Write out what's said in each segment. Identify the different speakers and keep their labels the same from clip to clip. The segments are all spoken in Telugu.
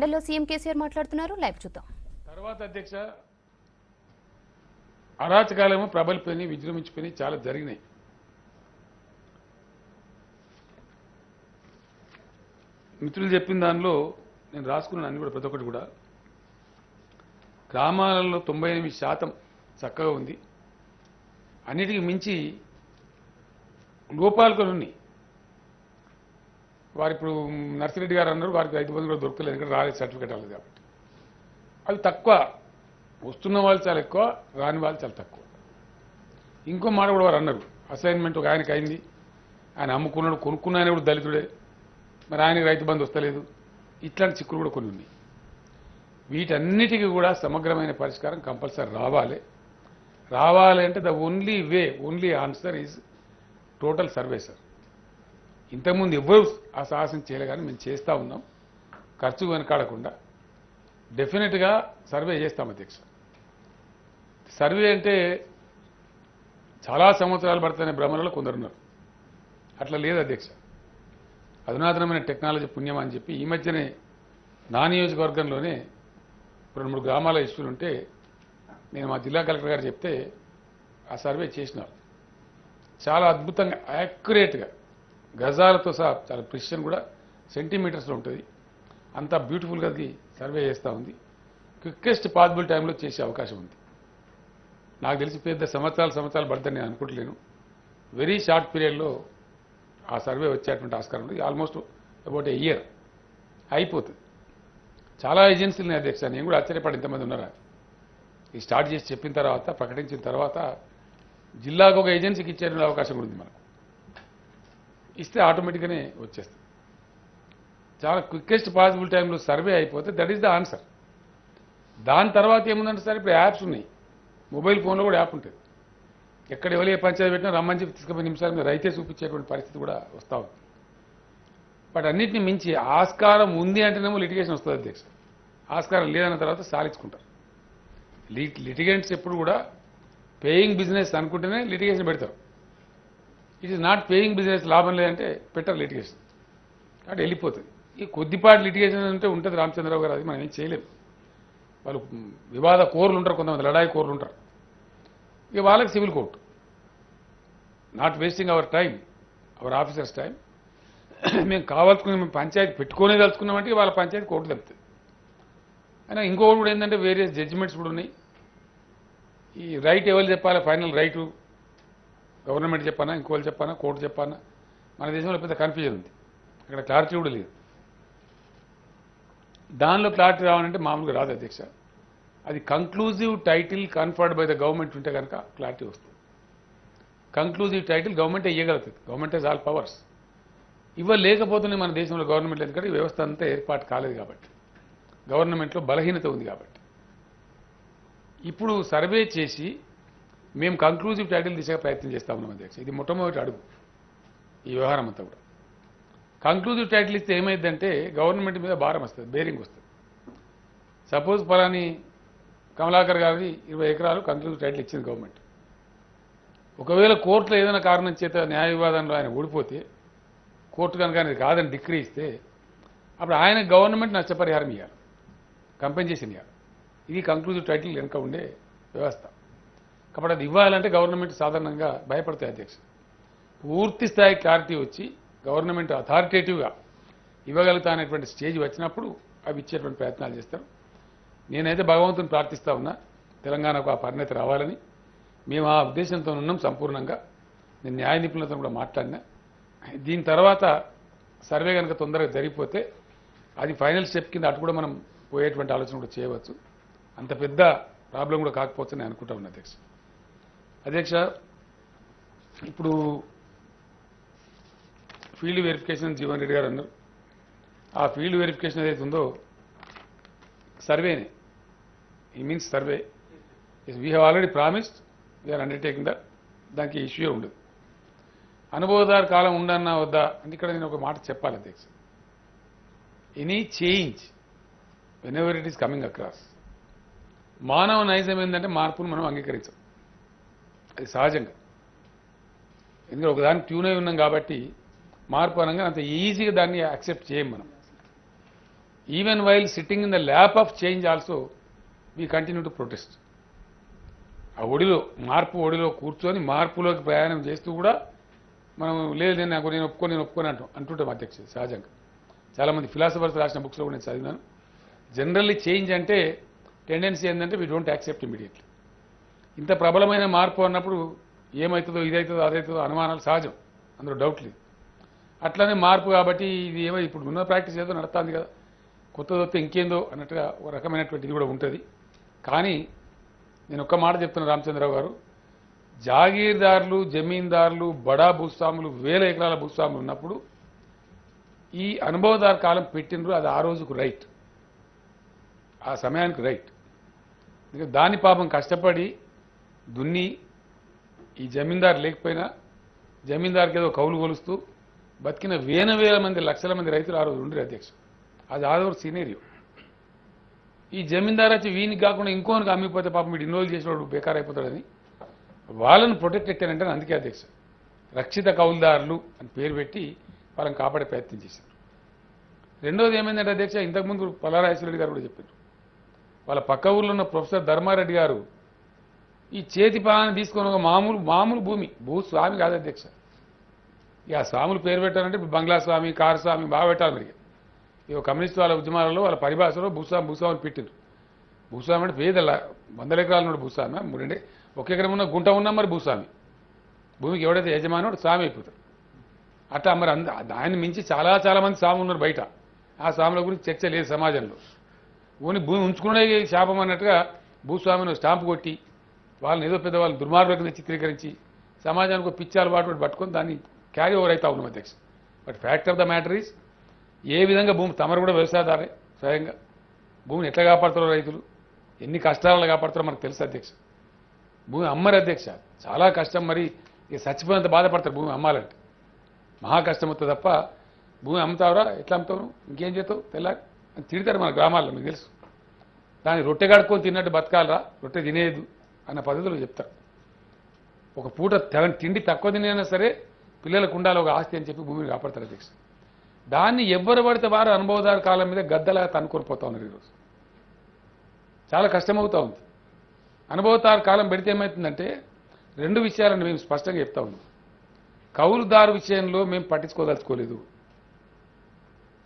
Speaker 1: తండలో సీఎం కేసీఆర్ మాట్లాడుతున్నారు. లైవ్ చూద్దాం.
Speaker 2: తర్వాత అధ్యక్ష అరాచకాలేమో ప్రబలిపోయి విజృంభించిపోయి చాలా జరిగినాయి. మిత్రులు చెప్పిన దానిలో నేను రాసుకున్నాను అన్ని కూడా ప్రతి ఒక్కటి కూడా. గ్రామాలలో 98% చక్కగా ఉంది. అన్నిటికీ మించి లోపాలు కొన్ని ఉన్నాయి. వారు ఇప్పుడు నర్సిరెడ్డి గారు అన్నారు వారికి రైతు బంధు కూడా దొరకలేదు, ఎందుకంటే రాలేదు, సర్టిఫికేట్ రాలేదు కాబట్టి. అవి తక్కువ, వస్తున్న వాళ్ళు చాలా ఎక్కువ, రాని వాళ్ళు చాలా తక్కువ. ఇంకో మాట కూడా వారు అన్నారు, అసైన్మెంట్ ఒక ఆయనకి అయింది, ఆయన అమ్ముకున్నాడు, కొనుక్కున్న ఆయన కూడా దళితుడే, మరి ఆయనకి రైతు బంధు వస్తలేదు. ఇట్లాంటి చిక్కులు కూడా కొన్ని ఉన్నాయి. వీటన్నిటికీ కూడా సమగ్రమైన పరిష్కారం కంపల్సరీ రావాలి అంటే the only way, only answer is total survey sir. ఇంతకుముందు ఎవ్వరూ ఆ సాహసం చేయలే, కానీ మేము చేస్తూ ఉన్నాం. ఖర్చు వెనకాడకుండా డెఫినెట్గా సర్వే చేస్తాం అధ్యక్ష. సర్వే అంటే చాలా సంవత్సరాలు పడుతున్న భ్రమలలో కొందరున్నారు. అట్లా లేదు అధ్యక్ష. అధునాతనమైన టెక్నాలజీ పుణ్యం అని చెప్పి ఈ మధ్యనే నా నియోజకవర్గంలోనే 2-3 గ్రామాల ఇష్యూలు ఉంటే నేను మా జిల్లా కలెక్టర్ గారు చెప్తే ఆ సర్వే చేసినారు. చాలా అద్భుతంగా యాక్యురేట్గా గజాలతో సహా, చాలా ప్రిసిషన్ కూడా సెంటీమీటర్స్లో ఉంటుంది. అంతా బ్యూటిఫుల్గా అది సర్వే చేస్తూ ఉంది. క్విక్కెస్ట్ పాసిబుల్ టైంలో చేసే అవకాశం ఉంది. నాకు తెలిసి పెద్ద సంవత్సరాలు పడుతుంది నేను అనుకుంటలేను. వెరీ షార్ట్ పీరియడ్లో ఆ సర్వే వచ్చేటువంటి ఆస్కారం ఉంది. ఆల్మోస్ట్ అబౌట్ ఏ ఇయర్ అయిపోతుంది. చాలా ఏజెన్సీలు ఉన్నాయి అధ్యక్ష. నేను కూడా ఆశ్చర్యపడి ఇంతమంది ఉన్నారా. ఇది స్టార్ట్ చేసి చెప్పిన తర్వాత, ప్రకటించిన తర్వాత జిల్లాకు ఒక ఏజెన్సీకి ఇచ్చే అవకాశం కూడా ఉంది. మనకు ఇస్తే ఆటోమేటిక్గానే వచ్చేస్తుంది. చాలా క్విక్కెస్ట్ పాసిబుల్ టైంలో సర్వే అయిపోతే దట్ ఈస్ ద ఆన్సర్. దాని తర్వాత ఏముందంటే సార్, ఇప్పుడు యాప్స్ ఉన్నాయి, మొబైల్ ఫోన్లో కూడా యాప్ ఉంటుంది. ఎక్కడ ఎవరు ఏ పంచాయతీ పెట్టినా రమ్మని చెప్పి తీసుకుపోయి నిమిషాల మీద రైతే చూపించేటువంటి పరిస్థితి కూడా వస్తూ ఉంది. బట్ అన్నింటినీ మించి ఆస్కారం ఉంది అంటేనేమో లిటిగేషన్ వస్తుంది అధ్యక్ష. ఆస్కారం లేదన్న తర్వాత సాధించుకుంటారు. లిటిగెంట్స్ ఎప్పుడు కూడా పేయింగ్ బిజినెస్ అనుకుంటేనే లిటిగేషన్ పెడతారు. It is not paying business, లాభం లేదంటే పెట్టరు లిటిగేషన్. కాబట్టి వెళ్ళిపోతుంది. ఈ కొద్దిపాటి లిటిగేషన్ అంటే ఉంటుంది రామచంద్రరావు గారు, అది మనం ఏం చేయలేము. వాళ్ళు వివాద కోర్లు ఉంటారు, కొంతమంది లడాయి కోర్లు ఉంటారు. ఇక వాళ్ళకి civil court. Not wasting hour time, our officers time. మేము కావాల్సుకుని మేము పంచాయతీ పెట్టుకునే తలుచుకున్నామంటే వాళ్ళ పంచాయతీ కోర్టు తెలుపుతుంది. అయినా ఇంకొకటి కూడా ఏంటంటే వేరియస్ జడ్జిమెంట్స్ కూడా ఉన్నాయి. ఈ రైట్ ఎవరు చెప్పాలి, ఫైనల్ రైటు గవర్నమెంట్ చెప్పానా, ఇంకోళ్ళు చెప్పానా, కోర్టు చెప్పానా, మన దేశంలో పెద్ద కన్ఫ్యూజన్ ఉంది. అక్కడ క్లారిటీ కూడా లేదు. దానిలో క్లారిటీ రావాలంటే మామూలుగా రాదు అధ్యక్ష. అది conclusive title conferred by the government ఉంటే కనుక క్లారిటీ వస్తుంది. కంక్లూజివ్ టైటిల్ గవర్నమెంటే ఇవ్వగలుగుతుంది. Government has all powers. ఇవ్వలేకపోతున్నాయి మన దేశంలో గవర్నమెంట్, ఎందుకంటే ఈ వ్యవస్థ అంతా ఏర్పాటు కాలేదు కాబట్టి, గవర్నమెంట్లో బలహీనత ఉంది కాబట్టి. ఇప్పుడు సర్వే చేసి మేము కంక్లూజివ్ టైటిల్ దిశగా ప్రయత్నం చేస్తా ఉన్నాం అధ్యక్ష. ఇది మొట్టమొదటి అడుగు ఈ వ్యవహారం అంతా కూడా. కంక్లూజివ్ టైటిల్ ఇస్తే ఏమైందంటే గవర్నమెంట్ మీద భారం వస్తుంది, బేరింగ్ వస్తుంది. సపోజ్ పలాని కమలాకర్ గారి 20 ఎకరాలు కంక్లూజివ్ టైటిల్ ఇచ్చింది గవర్నమెంట్. ఒకవేళ కోర్టులో ఏదైనా కారణం చేత న్యాయ వివాదంలో ఆయన ఓడిపోతే, కోర్టు కనుక ఆయన కాదని డిక్రీ ఇస్తే, అప్పుడు ఆయన గవర్నమెంట్ నష్టపరిహారం ఇవ్వాలి, కంపెన్సేషన్ ఇవ్వాలి. ఇది కంక్లూజివ్ టైటిల్ వెనుక ఉండే వ్యవస్థ. కాబట్టి అది ఇవ్వాలంటే గవర్నమెంట్ సాధారణంగా భయపడతాయి అధ్యక్ష. పూర్తి స్థాయి క్లారిటీ వచ్చి గవర్నమెంట్ అథారిటేటివ్గా ఇవ్వగలుగుతా అనేటువంటి స్టేజ్ వచ్చినప్పుడు అవి ఇచ్చేటువంటి ప్రయత్నాలు చేస్తారు. నేనైతే భగవంతుని ప్రార్థిస్తూ ఉన్నా, తెలంగాణకు ఆ పరిణతి రావాలని. మేము ఆ ఉద్దేశంతో ఉన్నాం సంపూర్ణంగా. నేను న్యాయ నిపుణులతో కూడా మాట్లాడినా. దీని తర్వాత సర్వే కనుక తొందరగా జరిగిపోతే అది ఫైనల్ స్టెప్ కింద అటు కూడా మనం పోయేటువంటి ఆలోచన కూడా చేయవచ్చు. అంత పెద్ద ప్రాబ్లం కూడా కాకపోవచ్చు నేను అనుకుంటా ఉన్నా అధ్యక్ష. ఇప్పుడు ఫీల్డ్ వెరిఫికేషన్ జీవన్ రెడ్డి గారు అన్నారు. ఆ ఫీల్డ్ వెరిఫికేషన్ ఏదైతే ఉందో సర్వేనే, ఈ means survey we have already promised, we are undertaking that. దానికి ఇష్యూ ఉండదు. అనుభవదారు కాలం ఉండన్నా వద్దా అంటే ఇక్కడ నేను ఒక మాట చెప్పాలి అధ్యక్ష. Any change when ever it is coming across, మానవ నైజం ఏంటంటే మార్పును మనం అంగీకరించాం, అది సహజంగా. ఎందుకంటే ఒకదానికి ట్యూన్ అయి ఉన్నాం కాబట్టి మార్పు అనగా అంత ఈజీగా దాన్ని యాక్సెప్ట్ చేయం మనం. Even while sitting in the lap of change also we continue to protest. ఆ ఒడిలో కూర్చొని మార్పులోకి ప్రయాణం చేస్తూ కూడా మనం లేదు నేను ఒప్పుకొని అంటుంటాం అధ్యక్ష. సహజంగా చాలామంది ఫిలాసఫర్స్ రాసిన బుక్స్లో కూడా నేను చదివినాను. జనరల్లీ చేంజ్ అంటే టెండెన్సీ ఏంటంటే వీ డోంట్ యాక్సెప్ట్ ఇమీడియట్లీ. ఇంత ప్రబలమైన మార్పు అన్నప్పుడు ఏమవుతుందో ఇదవుతుందో అదవుతుందో అనుమానాలు సహజం, అందులో డౌట్ లేదు. అట్లనే మార్పు కాబట్టి ఇది ఇప్పుడు ఉన్న ప్రాక్టీస్ ఏదో నడుస్తుంది కదా, కొత్తది వస్తే ఇంకేందో అన్నట్టుగా ఒక రకమైనటువంటి ఇది కూడా ఉంటుంది. కానీ నేను ఒక్క మాట చెప్తున్నా రామచంద్రరావు గారు, జాగీర్దారులు, జమీందారులు, బడా భూస్వాములు, వేల ఎకరాల భూస్వాములు ఉన్నప్పుడు ఈ అనుభవదారు కాలం పెట్టినరు. అది ఆ రోజుకు రైట్, ఆ సమయానికి రైట్. దాని పాపం కష్టపడి దున్ని ఈ జమీందారు లేకపోయినా జమీందారుకి ఏదో కౌలు కొలుస్తూ బతికిన వేల మంది లక్షల మంది రైతులు ఆ రోజు ఉండరు అధ్యక్ష. అది ఆదోరు సినేరియో. ఈ జమీందారు వచ్చి వీనికి కాకుండా ఇంకోనికి అమ్మిపోతే పాపం వీడు ఇన్వాల్వ్ చేసినప్పుడు బేకార్ అయిపోతాడని వాళ్ళని ప్రొటెక్ట్ ఎట్టారంటే అందుకే అధ్యక్ష రక్షిత కౌలుదారులు అని పేరు పెట్టి వాళ్ళని కాపాడే ప్రయత్నం చేశారు. రెండోది ఏమైందంటే అధ్యక్ష, ఇంతకుముందు పల్లారాజేశ్వరరెడ్డి గారు కూడా చెప్పారు, వాళ్ళ పక్క ఊర్లో ఉన్న ప్రొఫెసర్ ధర్మారెడ్డి గారు ఈ చేతి పాలన తీసుకొని ఒక మామూలు భూస్వామి కాదు అధ్యక్ష. ఇక ఆ స్వాములు పేరు పెట్టాలంటే బంగ్లా స్వామి, కారు స్వామి బాగా పెట్టాలి. మరి ఇక కమ్యూనిస్ట్ వాళ్ళ ఉద్యమాలలో వాళ్ళ పరిభాషలో భూస్వామి పెట్టిండ్రు. భూస్వామి అంటే పేద 100 ఎకరాల నుండి భూస్వామి, 1 ఎకరం ఉన్న గుంట ఉన్నా మరి భూస్వామి. భూమికి ఎవడైతే యజమానో స్వామి అయిపోతాడు. అట్లా మరి దాన్ని మించి చాలా మంది స్వాములు ఉన్నారు బయట. ఆ స్వాముల గురించి చర్చ లేదు సమాజంలో. ఓని భూమి ఉంచుకునే శాపం అన్నట్టుగా భూస్వామిని స్టాంపు కొట్టి వాళ్ళని ఏదో పెద్దవాళ్ళు దుర్మార్గంగా చిత్రీకరించి సమాజానికి ఒక పిచ్చి అలవాటు పట్టుకొని దాన్ని క్యారీ ఓవర్ అవుతా ఉన్నాం అధ్యక్ష. But fact of the matter is a విధంగా భూమి తమరు కూడా వ్యవసాయదారే స్వయంగా భూమిని ఎట్లా కాపాడుతారో రైతులు, ఎన్ని కష్టాలను కాపాడుతారో మనకు తెలుసు అధ్యక్ష. భూమి అమ్మరు అధ్యక్ష, చాలా కష్టం. మరి ఇక చచ్చిపోయినంత బాధపడతారు భూమి అమ్మాలంటే. మహా కష్టం అవుతుంది తప్ప భూమి అమ్ముతావురా ఎట్లా అమ్ముతావు ఇంకేం చేస్తావు తెల్లారి అని తిడతారు మన గ్రామాల్లో, మీకు తెలుసు. దాన్ని రొట్టె కడుక్కొని తిన్నట్టు బతకాలరా, రొట్టె తినేదు అన్న పద్ధతిలో చెప్తారు. ఒక పూట తిండి తక్కువ తినైనా సరే పిల్లలకు ఉండాలి ఒక ఆస్తి అని చెప్పి భూమిని కాపాడతారు అధ్యక్ష. దాన్ని ఎవ్వరు పడితే వారు అనుభవదారు కాలం మీద గద్దలాగా తనుకొని పోతా ఉన్నారు. ఈరోజు చాలా కష్టమవుతా ఉంది. అనుభవదారు కాలం పెడితే ఏమవుతుందంటే 2 విషయాలను మేము స్పష్టంగా చెప్తా ఉన్నాం. కౌలుదారు విషయంలో మేము పట్టించుకోదలుచుకోలేదు.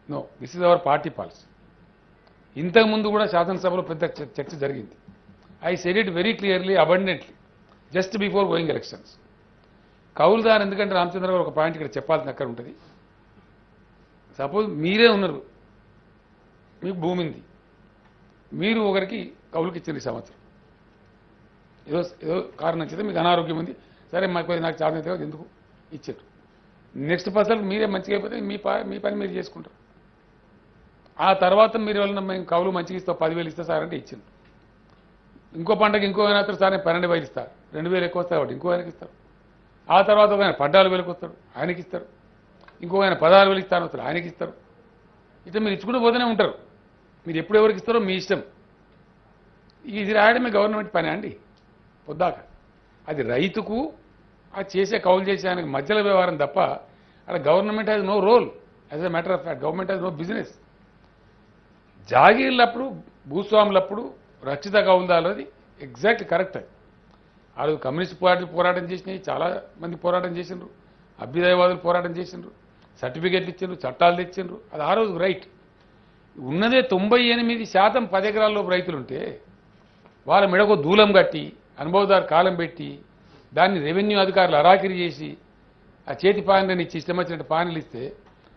Speaker 2: No, this is our party policy. ఇంతకుముందు కూడా శాసనసభలో పెద్ద చర్చ జరిగింది. I said it very clearly, abundantly, just before going elections. కౌలుదారు ఎందుకంటే రామచంద్ర గారు ఒక పాయింట్ ఇక్కడ చెప్పాల్సిన అక్కడ ఉంటుంది. సపోజ్ మీరే ఉన్నారు, మీకు భూమి ఉంది, మీరు ఒకరికి కౌలుకి ఇచ్చారు. ఈ సంవత్సరం ఏదో కారణం చేస్తే మీకు అనారోగ్యం ఉంది, సరే నాకు చాలా తెలియదు ఎందుకు ఇచ్చారు. నెక్స్ట్ పర్సన్ మీరే మంచిగా అయిపోతే మీ పని మీరు చేసుకుంటారు. ఆ తర్వాత మీరు వెళ్ళిన మేము కౌలు మంచిగా ఇస్తాం 10,000 ఇస్తా సార్ అంటే ఇచ్చింది. ఇంకో పంటకి ఇంకో ఆయన వస్తారు సార్ 12,000 ఇస్తారు, 2,000 ఎక్కువ వస్తారు కాబట్టి ఇంకో ఆయనకి ఇస్తారు. ఆ తర్వాత ఒక ఆయన 14,000 వస్తాడు ఆయనకి ఇస్తారు, ఇంకో ఆయన 16,000 ఇస్తాను వస్తారు ఆయనకి ఇస్తారు. ఇట్లా మీరు ఇచ్చుకుంటూ పోతూనే ఉంటారు. మీరు ఎప్పుడు ఎవరికి ఇస్తారో మీ ఇష్టం. ఇది రాయడమే గవర్నమెంట్ పని అండి పొద్దాక. అది రైతుకు ఆ చేసే కౌలు చేసే ఆయనకు మధ్యలో వ్యవహారం తప్ప అక్కడ government has no role. As a matter of fact government has no business. జాగీర్లప్పుడు భూస్వాములప్పుడు రక్షిత కౌలుదారులు అది ఎగ్జాక్ట్ కరెక్ట్. ఆ రోజు కమ్యూనిస్ట్ పార్టీలు పోరాటం చేసినాయి, చాలా మంది పోరాటం చేసిండ్రు, అభ్యుదయవాదులు పోరాటం చేసిండ్రు, సర్టిఫికేట్లు ఇచ్చిండ్రు, చట్టాలు తెచ్చిండ్రు. అది ఆ రోజు రైట్. ఉన్నదే 98% 10 ఎకరాల్లోపు రైతులుంటే వాళ్ళ మెడకు దూలం కట్టి అనుభవదారు కాలం పెట్టి దాన్ని రెవెన్యూ అధికారులు అరాకిరి చేసి ఆ చేతి పానీని ఇచ్చి ఇష్టం వచ్చినట్టు పానీలు ఇస్తే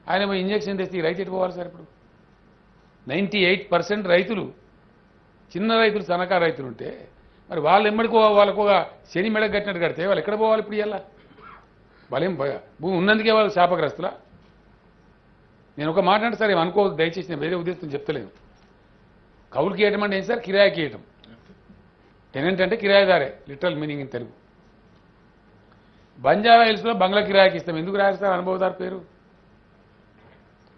Speaker 2: ఆయన ఇంజక్షన్ తెస్తే ఈ రైతు ఎట్టుకోవాలి సార్. ఇప్పుడు 98% రైతులు చిన్న రైతులు సన్నకారు రైతులు ఉంటే మరి వాళ్ళు ఎమ్మడికో వాళ్ళకు ఒక శని మెడకు కట్టినట్టు కడితే వాళ్ళు ఎక్కడ పోవాలి ఇప్పుడు? ఇలా వాళ్ళేం భూమి ఉన్నందుకే వాళ్ళు శాపగ్రస్తులా? నేను ఒక మాట అంటే సరే అనుకోవద్దు దయచేసి, నేను వేరే ఉద్దేశం చెప్తలేను. కౌలుకి ఇవ్వటం అంటే ఏంటి సార్? కిరాయికి ఇవ్వటం. టెనెంట్ అంటే కిరాయిదారే literal meaning in Telugu. Banjara హిల్స్లో బంగ్లా కిరాయికి ఇస్తాం. ఎందుకు రాస్తారు అనుభవదారు పేరు?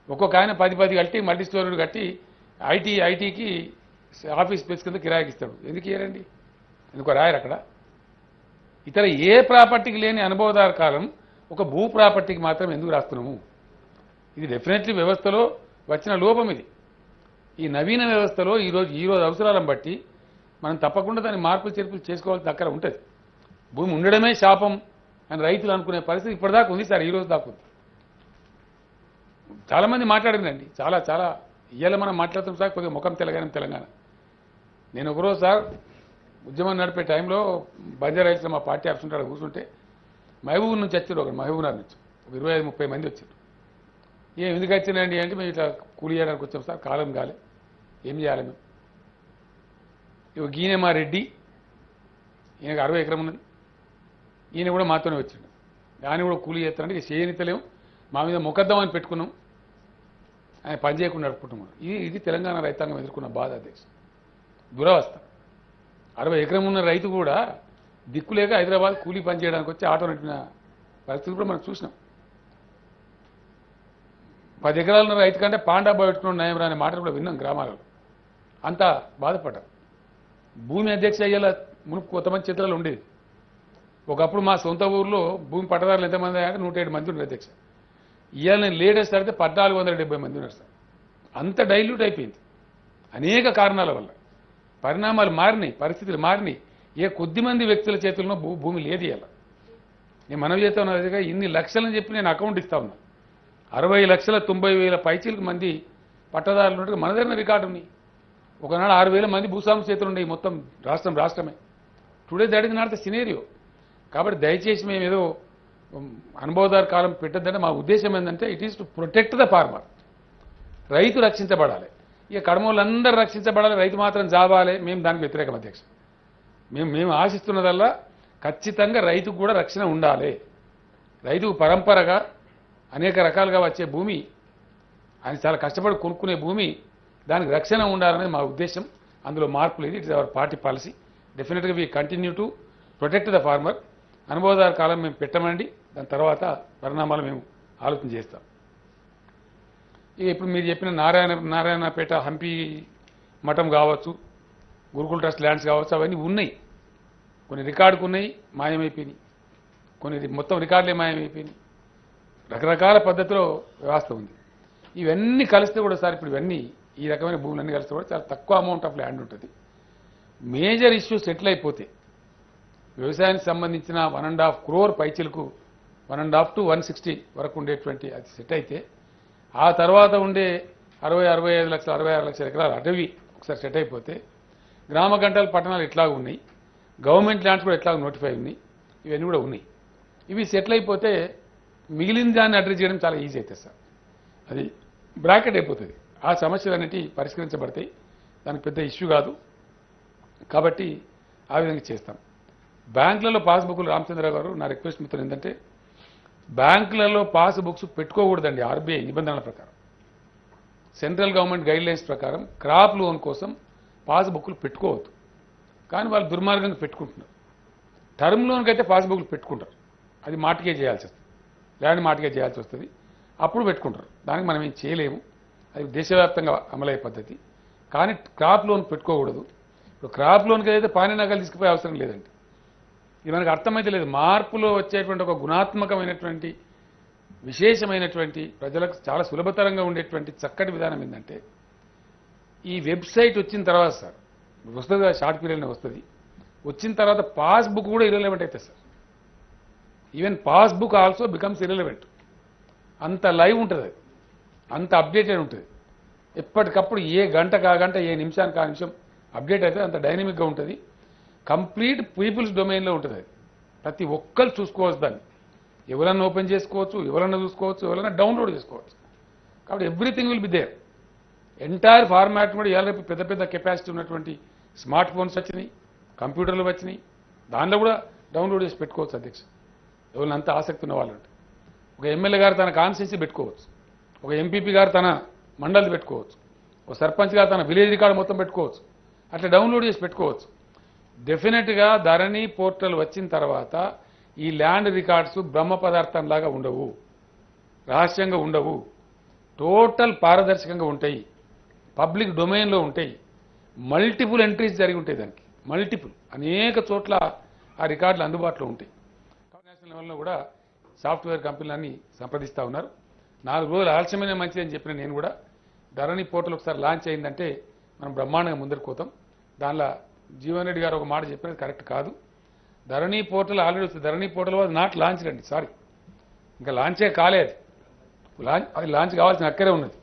Speaker 2: ఒక్కొక్క ఆయన 10 కట్టి మల్టీ స్టోరీ కట్టి ఐటీకి ఆఫీస్ స్పేస్ కింద కిరాయికి ఇస్తాడు. ఎందుకు ఇయ్యారండి? ఎందుకో రాయరు అక్కడ. ఇతర ఏ ప్రాపర్టీకి లేని అనుభవదారు కాలం ఒక భూ ప్రాపర్టీకి మాత్రం ఎందుకు రాస్తున్నాము? ఇది డెఫినెట్లీ వ్యవస్థలో వచ్చిన లోపం. ఇది ఈ నవీన వ్యవస్థలో ఈరోజు అవసరాలను బట్టి మనం తప్పకుండా దాన్ని మార్పులు చేర్పులు చేసుకోవాల్సిన అక్కడ ఉంటుంది. భూమి ఉండడమే శాపం అని రైతులు అనుకునే పరిస్థితి ఇప్పటిదాకా ఉంది సార్. ఈ రోజు దాకా ఉంది. చాలామంది మాట్లాడిందండి. చాలా చాలా ఇవాళ మనం మాట్లాడుతాం సార్ కొద్దిగా ముఖం తెలంగాణ. నేను ఒకరోజు సార్ ఉద్యమం నడిపే టైంలో బంజారాయిల్స్లో మా పార్టీ ఆఫీస్ ఉంటాడు కూర్చుంటే మహబూబ్ నుంచి వచ్చారు. ఒకరు మహబూబ్నగర్ నుంచి ఒక 25-30 మంది వచ్చారు. ఎందుకు వచ్చిందండి అంటే మేము ఇట్లా కూలి చేయడానికి వచ్చాం సార్, కాలం కాలే, ఏం చేయాలి మేము. ఈయన మా రెడ్డి, ఈయనకు 60 ఎకరం ఉన్నది. ఈయన కూడా మాతోనే వచ్చాడు. ఆయన కూడా కూలి చేస్తారంటే ఇక చేయనితలేము, మా మీద ముఖద్దామని పెట్టుకున్నాం, ఆయన పని చేయకుండా నడుపుకుంటున్నాం. ఇది తెలంగాణ రైతాంగం ఎదుర్కొన్న బాధ అధ్యక్ష, దురవస్థ. 60 ఎకరం ఉన్న రైతు కూడా దిక్కులేక హైదరాబాద్ కూలీ పని చేయడానికి వచ్చి ఆటో నడిపిన పరిస్థితి కూడా మనం చూసినాం. 10 ఎకరాలు ఉన్న రైతు కంటే పాండాబా పెట్టుకున్న నయం రాని మాటలు కూడా విన్నాం గ్రామాలలో. అంతా బాధపడ్డాం. భూమి అధ్యక్ష అయ్యేలా మునుపు కొంతమంది చేతులలో ఉండేది. ఒకప్పుడు మా సొంత ఊర్లో భూమి పట్టదారులు ఎంతమంది అంటే 107 మంది ఉన్నారు అధ్యక్ష. ఇవాళ నేను లేటెస్ట్ అడిగితే 1470 మంది ఉన్నారు సార్. అంత డైల్యూట్ అయిపోయింది అనేక కారణాల వల్ల. పరిణామాలు మారినాయి, పరిస్థితులు మారినాయి. కొద్ది మంది వ్యక్తుల చేతుల్లో భూమి లేదు. ఇలా నేను మనవి చేస్తా ఉన్నా, ఇన్ని లక్షలని చెప్పి నేను అకౌంట్ ఇస్తా ఉన్నా. 60,90,000 పైచీలకు మంది పట్టదారులు ఉన్నట్టు మన దగ్గర రికార్డు ఉన్నాయి. ఒకనాడు 6,000 మంది భూస్వామి చేతులు ఉన్నాయి. మొత్తం రాష్ట్రమే. Today that is not the scenario. కాబట్టి దయచేసి మేము ఏదో అనుభవదారు కాలం పెట్టద్దంటే మా ఉద్దేశం ఏంటంటే it is to protect the farmer. రైతు రక్షించబడాలి. కడమోళ్ళందరూ రక్షించబడాలి, రైతు మాత్రం జాబాలి. మేము దానికి వ్యతిరేకం అధ్యక్ష. మేము ఆశిస్తున్నదల్లా ఖచ్చితంగా రైతుకు కూడా రక్షణ ఉండాలి. రైతుకు పరంపరగా అనేక రకాలుగా వచ్చే భూమి, ఆయన చాలా కష్టపడి కొనుక్కునే భూమి, దానికి రక్షణ ఉండాలనేది మా ఉద్దేశం. అందులో మార్పు లేదు. It is our party policy. డెఫినెట్గా we continue to protect the farmer. అనుభవదారు కాలం మేము పెట్టమండి, దాని తర్వాత పరిణామాలు మేము ఆలోచన చేస్తాం. ఇప్పుడు మీరు చెప్పిన నారాయణపేట హంపి మఠం కావచ్చు, గురుకుల్ ట్రస్ట్ ల్యాండ్స్ కావచ్చు, అవన్నీ ఉన్నాయి. కొన్ని రికార్డుకు ఉన్నాయి, మాయమైపోయినాయి. కొన్ని మొత్తం రికార్డులే మాయమైపోయినాయి. రకరకాల పద్ధతిలో వ్యవస్థ ఉంది. ఇవన్నీ కలిస్తే కూడా సార్ ఇప్పుడు ఇవన్నీ ఈ రకమైన భూములన్నీ కలిస్తే కూడా చాలా తక్కువ అమౌంట్ ఆఫ్ ల్యాండ్ ఉంటుంది. మేజర్ ఇష్యూ సెటిల్ అయిపోతే వ్యవసాయానికి సంబంధించిన 1.5 crore పైచీలకు 1.5 to 160 వరకు ఉండేటువంటి అది సెట్ అయితే, ఆ తర్వాత ఉండే 60-65 లక్షలు 66 లక్షల ఎకరాలు అటవీ ఒకసారి సెట్ అయిపోతే, గ్రామ గంటల పట్టణాలు ఎట్లాగా ఉన్నాయి, గవర్నమెంట్ ల్యాండ్స్ కూడా ఎట్లాగ నోటిఫై ఉన్నాయి, ఇవన్నీ కూడా ఉన్నాయి. ఇవి సెటిల్ అయిపోతే మిగిలిన దాన్ని అడ్రస్ చేయడం చాలా ఈజీ అవుతుంది సార్. అది బ్రాకెట్ అయిపోతుంది. ఆ సమస్యలన్నిటి పరిష్కరించబడతాయి. దానికి పెద్ద ఇష్యూ కాదు. కాబట్టి ఆ విధంగా చేస్తాం. బ్యాంకులలో పాస్బుక్లు రామచంద్రరావు గారు, నా రిక్వెస్ట్ మిత్రులు ఏంటంటే బ్యాంకులలో పాస్బుక్స్ పెట్టుకోకూడదండి. ఆర్బీఐ నిబంధనల ప్రకారం, సెంట్రల్ గవర్నమెంట్ గైడ్లైన్స్ ప్రకారం క్రాప్ లోన్ కోసం పాస్బుక్లు పెట్టుకోవద్దు. కానీ వాళ్ళు దుర్మార్గంగా పెట్టుకుంటున్నారు. టర్మ్ లోన్కి అయితే పాస్బుక్లు పెట్టుకుంటారు. అది మార్టిగేజ్ చేయాల్సి వస్తుంది, ల్యాండ్ మార్టిగేజ్ చేయాల్సి వస్తుంది, అప్పుడు పెట్టుకుంటారు. దానికి మనం ఏం చేయలేము. అది దేశవ్యాప్తంగా అమలయ్యే పద్ధతి. కానీ క్రాప్ లోన్ పెట్టుకోకూడదు. ఇప్పుడు క్రాప్ లోన్కి అయితే పానీ నగలు తీసుకుపోయే అవసరం లేదండి. ఇది మనకు అర్థమైతే లేదు. మార్పులో వచ్చేటువంటి ఒక గుణాత్మకమైనటువంటి విశేషమైనటువంటి ప్రజలకు చాలా సులభతరంగా ఉండేటువంటి చక్కటి విధానం ఏంటంటే, ఈ వెబ్సైట్ వచ్చిన తర్వాత సార్ వస్తుంది, షార్ట్ పీరియడ్నే వస్తుంది. వచ్చిన తర్వాత పాస్బుక్ కూడా ఇర్రెలవెంట్ అవుతుంది sir. Even passbook also becomes irrelevant. అంత లైవ్ ఉంటుంది, అది అంత అప్డేటెడ్ ఉంటుంది. ఎప్పటికప్పుడు ఏ గంటకు ఆ గంట, ఏ నిమిషానికి ఆ నిమిషం అప్డేట్ అయితే అంత డైనమిక్గా ఉంటుంది. కంప్లీట్ పీపుల్స్ డొమైన్లో ఉంటుంది. అది ప్రతి ఒక్కరు చూసుకోవచ్చు. దాన్ని ఎవరన్నా ఓపెన్ చేసుకోవచ్చు, ఎవరన్నా చూసుకోవచ్చు, ఎవరన్నా డౌన్లోడ్ చేసుకోవచ్చు. కాబట్టి everything will be there. Entire format కూడా ఇవాళ పెద్ద పెద్ద కెపాసిటీ ఉన్నటువంటి స్మార్ట్ ఫోన్స్ వచ్చినాయి, కంప్యూటర్లు వచ్చినాయి. దానిలో కూడా డౌన్లోడ్ చేసి పెట్టుకోవచ్చు అధ్యక్ష. ఎవరిని అంత ఆసక్తి ఉన్న వాళ్ళు. ఒక ఎమ్మెల్యే గారు తన కాన్స్టిట్యున్సీ పెట్టుకోవచ్చు, ఒక ఎంపీపీ గారు తన మండలి పెట్టుకోవచ్చు, ఒక సర్పంచ్ గారు తన విలేజ్ రికార్డు మొత్తం పెట్టుకోవచ్చు. అట్లా డౌన్లోడ్ చేసి పెట్టుకోవచ్చు. డెఫినెట్గా ధరణి పోర్టల్ వచ్చిన తర్వాత ఈ ల్యాండ్ రికార్డ్స్ బ్రహ్మ పదార్థంలాగా ఉండవు, రహస్యంగా ఉండవు, టోటల్ పారదర్శకంగా ఉంటాయి, పబ్లిక్ డొమైన్లో ఉంటాయి. మల్టిపుల్ ఎంట్రీస్ జరిగి ఉంటాయి. దానికి మల్టిపుల్ అనేక చోట్ల ఆ రికార్డులు అందుబాటులో ఉంటాయి. నేషనల్ లెవెల్లో కూడా సాఫ్ట్వేర్ కంపెనీలన్నీ సంప్రదిస్తూ ఉన్నారు. 4 రోజులు ఆలస్యమైన మంచిదని చెప్పిన నేను కూడా ధరణి పోర్టల్ ఒకసారి లాంచ్ అయిందంటే మనం బ్రహ్మాండంగా ముందరికి పోతాం. దానిలో జీవన్ రెడ్డి గారు ఒక మాట చెప్పినది కరెక్ట్ కాదు. ధరణి పోర్టల్ ఆల్రెడీ వస్తుంది. ధరణి పోర్టల్ వాజ్ నాట్ లాంచ్ అండి, సారీ, ఇంకా లాంచే కాలేదు. అది లాంచ్ కావాల్సిన అక్కరే ఉన్నది.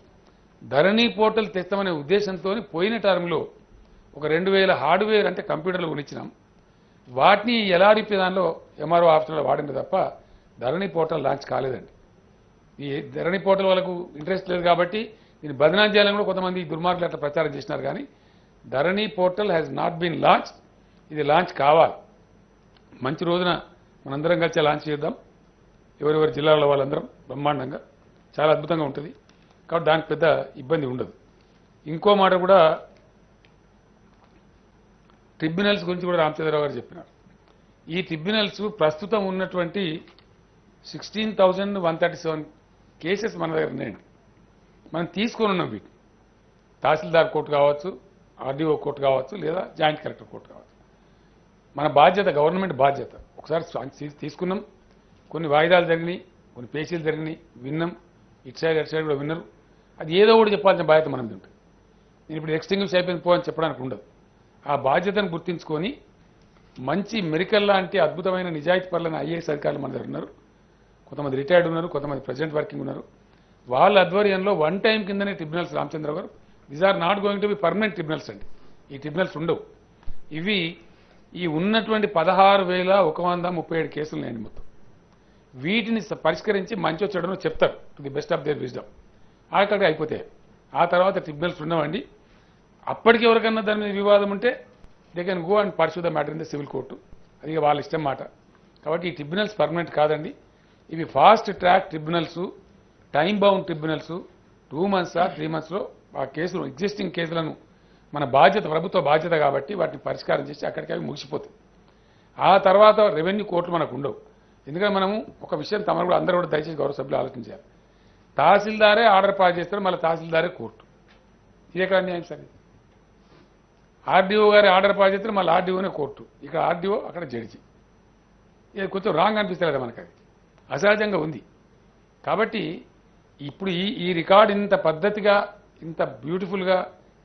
Speaker 2: ధరణి పోర్టల్ తెస్తామనే ఉద్దేశంతో పోయిన టర్మ్లో ఒక 2000 హార్డ్వేర్ అంటే కంప్యూటర్లు కొనిచ్చినాం. వాటిని ఎల్ఆర్పి దానిలో ఎంఆర్ఓ ఆఫీసులో వాడింది తప్ప ధరణి పోర్టల్ లాంచ్ కాలేదండి. ఈ ధరణి పోర్టల్ వాళ్ళకు ఇంట్రెస్ట్ లేదు కాబట్టి దీన్ని బదనాం చేయాలని కూడా కొంతమంది దుర్మార్గులు అట్లా ప్రచారం చేసినారు. కానీ Dharani portal has not been launch. ఇది లాంచ్ కావాలి. మంచి రోజున మనందరం కలిసి లాంచ్ చేద్దాం. ఎవరెవరి జిల్లాల వాళ్ళందరం బ్రహ్మాండంగా చాలా అద్భుతంగా ఉంటుంది. కాబట్టి దానికి పెద్ద ఇబ్బంది ఉండదు. ఇంకో మాట కూడా ట్రిబ్యునల్స్ గురించి కూడా రామచంద్రరావు గారు చెప్పినారు. ఈ ట్రిబ్యునల్స్ ప్రస్తుతం ఉన్నటువంటి 16,137 కేసెస్ మన దగ్గర ఉన్నాయండి. మనం తీసుకొని ఉన్నాం వీటిని. తహసీల్దార్ కోర్టు కావచ్చు, ఆర్డీఓ కోర్టు కావచ్చు, లేదా జాయింట్ కలెక్టర్ కోర్టు కావచ్చు. మన బాధ్యత, గవర్నమెంట్ బాధ్యత. ఒకసారి తీసుకున్నాం, కొన్ని వాయిదాలు జరిగినాయి, కొన్ని పేచీలు జరిగినాయి, విన్నాం, ఇటు సైడ్ అటు సైడ్ కూడా విన్నారు. అది ఏదో ఒకటి చెప్పాల్సిన బాధ్యత మనది ఉంటుంది. నేను ఇప్పుడు ఎక్స్టింగ్విష్ అయిపోయింది పో అని చెప్పడానికి ఉండదు. ఆ బాధ్యతను గుర్తించుకొని మంచి మెరికల్ లాంటి అద్భుతమైన నిజాయితీ పరులైన ఐఏఎస్ అధికారులు మన దగ్గర ఉన్నారు. కొంతమంది రిటైర్డ్ ఉన్నారు, కొంతమంది ప్రెజెంట్ వర్కింగ్ ఉన్నారు. వాళ్ళ ఆధ్వర్యంలో వన్ టైం కిందనే ట్రిబ్యునల్స్, రామచంద్ర గారు, these are not going to be permanent tribunals అండి. ఈ ట్రిబ్యునల్స్ ఉండవు. ఇవి ఈ ఉన్నటువంటి 16,137 కేసులు ఉన్నాయండి మొత్తం. వీటిని పరిష్కరించి మంచో చెడునో చెప్తారు to the best of their wisdom. అక్కడికి అయిపోతాయి. ఆ తర్వాత ట్రిబ్యునల్స్ ఉండవండి. అప్పటికి ఎవరికన్నా దాని మీద వివాదం ఉంటే they can go and pursue the matter in the civil court. అది వాళ్ళ ఇష్టం మాట. కాబట్టి ఈ ట్రిబ్యునల్స్ పర్మనెంట్ కాదండి. ఇవి fast track tribunals, time bound tribunals. 2 months 3 monthsలో ఆ కేసులు, ఎగ్జిస్టింగ్ కేసులను మన బాధ్యత, ప్రభుత్వ బాధ్యత కాబట్టి వాటిని పరిష్కారం చేసి అక్కడికి అవి ముగిసిపోతాయి. ఆ తర్వాత రెవెన్యూ కోర్టులు మనకు ఉండవు. ఎందుకంటే మనము ఒక విషయం తమరు కూడా అందరూ కూడా దయచేసి గౌరవ సభ్యులు ఆలోచించారు. తహసీల్దారే ఆర్డర్ పాస్ చేస్తారు, మళ్ళీ తహసీల్దారే కోర్టు. ఇది ఎక్కడ అన్యాయం సార్? ఆర్డీఓ గారి ఆర్డర్ పాస్ చేస్తారు, మళ్ళీ ఆర్డీఓనే కోర్టు. ఇక్కడ ఆర్డీఓ, అక్కడ జడ్జి. ఇది కొంచెం రాంగ్ అనిపిస్తుంది కదా మనకి. అది అసహజంగా ఉంది. కాబట్టి ఇప్పుడు ఈ రికార్డు ఇంత పద్ధతిగా, ఇంత బ్యూటిఫుల్గా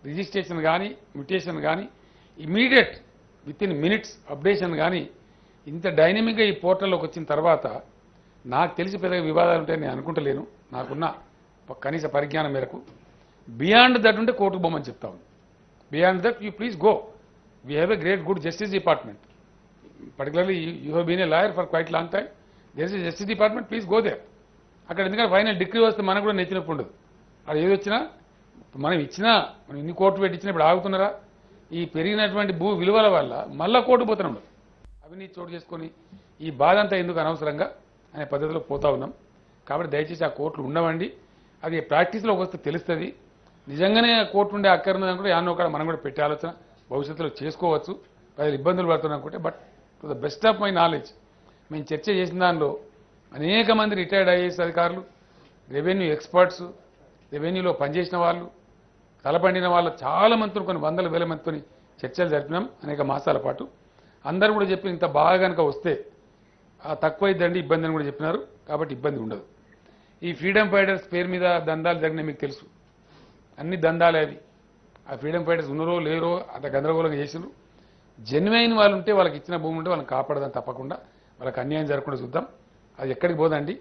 Speaker 2: రిజిస్ట్రేషన్ కానీ, మ్యూటేషన్ కానీ, immediate with in minutes updation కానీ ఇంత డైనమిక్గా ఈ పోర్టల్లోకి వచ్చిన తర్వాత నాకు తెలిసి పెద్దగా వివాదాలు ఉంటాయని నేను అనుకుంటలేను. నాకున్న కనీస పరిజ్ఞానం మేరకు. బియాండ్ దట్ ఉంటే కోర్టుకు పోమని చెప్తా ఉంది. Beyond that you please go. We have a great good justice department. Particularly you have been a lawyer for quite long time. There is justice department, please go there. అక్కడ ఎందుకంటే ఫైనల్ డిగ్రీ వస్తే మనకు కూడా నెచ్చినప్పు ఉండదు. అది ఏది వచ్చినా మనం ఇన్ని కోర్టు పెట్టించినా ఇప్పుడు ఆగుతున్నారా? ఈ పెరిగినటువంటి భూ విలువల వల్ల మళ్ళా కోర్టు పోతున్నాం. అవినీతి చోటు చేసుకొని ఈ బాధ అంతా ఎందుకు అనవసరంగా అనే పద్ధతిలో పోతా ఉన్నాం. కాబట్టి దయచేసి ఆ కోర్టులు ఉండవండి. అది ప్రాక్టీస్లోకి వస్తే తెలుస్తుంది. నిజంగానే కోర్టు ఉండే అక్కర్నది అనుకుంటే యాన్నో కూడా మనం కూడా పెట్టే ఆలోచన భవిష్యత్తులో చేసుకోవచ్చు. ప్రజలు ఇబ్బందులు పడుతున్నాం అనుకుంటే. But to the best of my knowledge మేము చర్చ చేసిన దానిలో అనేక మంది రిటైర్డ్ ఐఏఎస్ అధికారులు, రెవెన్యూ ఎక్స్పర్ట్స్, రెవెన్యూలో పనిచేసిన వాళ్ళు, తలపండిన వాళ్ళు చాలా మందితో, కొన్ని వందల వేల మందితో చర్చలు జరిపినాం అనేక మాసాల పాటు. అందరూ కూడా చెప్పి ఇంత బాగా కనుక వస్తే తక్కువైద్దండి ఇబ్బంది అని కూడా చెప్పినారు. కాబట్టి ఇబ్బంది ఉండదు. ఈ ఫ్రీడమ్ ఫైటర్స్ పేరు మీద దందాలు జరిగినాయి మీకు తెలుసు. అన్ని దందాలే అవి. ఆ ఫ్రీడమ్ ఫైటర్స్ ఉన్నారో లేరో అంత గందరగోళంగా చేసినారు. జెన్యున్ వాళ్ళు ఉంటే, వాళ్ళకి ఇచ్చిన భూమి ఉంటే వాళ్ళని కాపాడదని తప్పకుండా, వాళ్ళకి అన్యాయం జరగకుండా చూద్దాం. అది ఎక్కడికి పోదండి.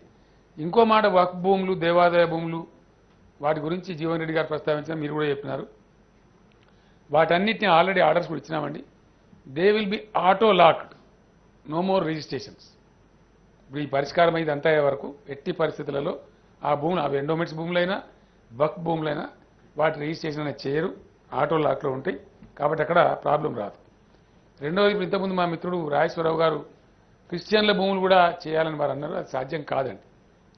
Speaker 2: ఇంకో మాట, వక్ఫ్ భూములు, దేవాదాయ భూములు, వాటి గురించి జీవన్ రెడ్డి గారు ప్రస్తావించిన, మీరు కూడా చెప్పినారు. వాటన్నిటిని ఆల్రెడీ ఆర్డర్స్ కూడా ఇచ్చినామండి. They will be auto locked, no more registrations. ఇప్పుడు ఈ పరిష్కారం అయింది అంతా అయ్యే వరకు ఎట్టి పరిస్థితులలో ఆ భూములు, అవి ఎండోమెంట్స్ భూములైనా వక్ఫ్ భూములైనా వాటి రిజిస్ట్రేషన్ అనేది చేయరు, ఆటో లాక్లో ఉంటాయి. కాబట్టి అక్కడ ప్రాబ్లం రాదు. రెండవది, ఇప్పుడు ఇంతకుముందు మా మిత్రుడు రాజేశ్వరరావు గారు క్రిస్టియన్ల భూములు కూడా చేయాలని వారు అన్నారు. అది సాధ్యం కాదండి.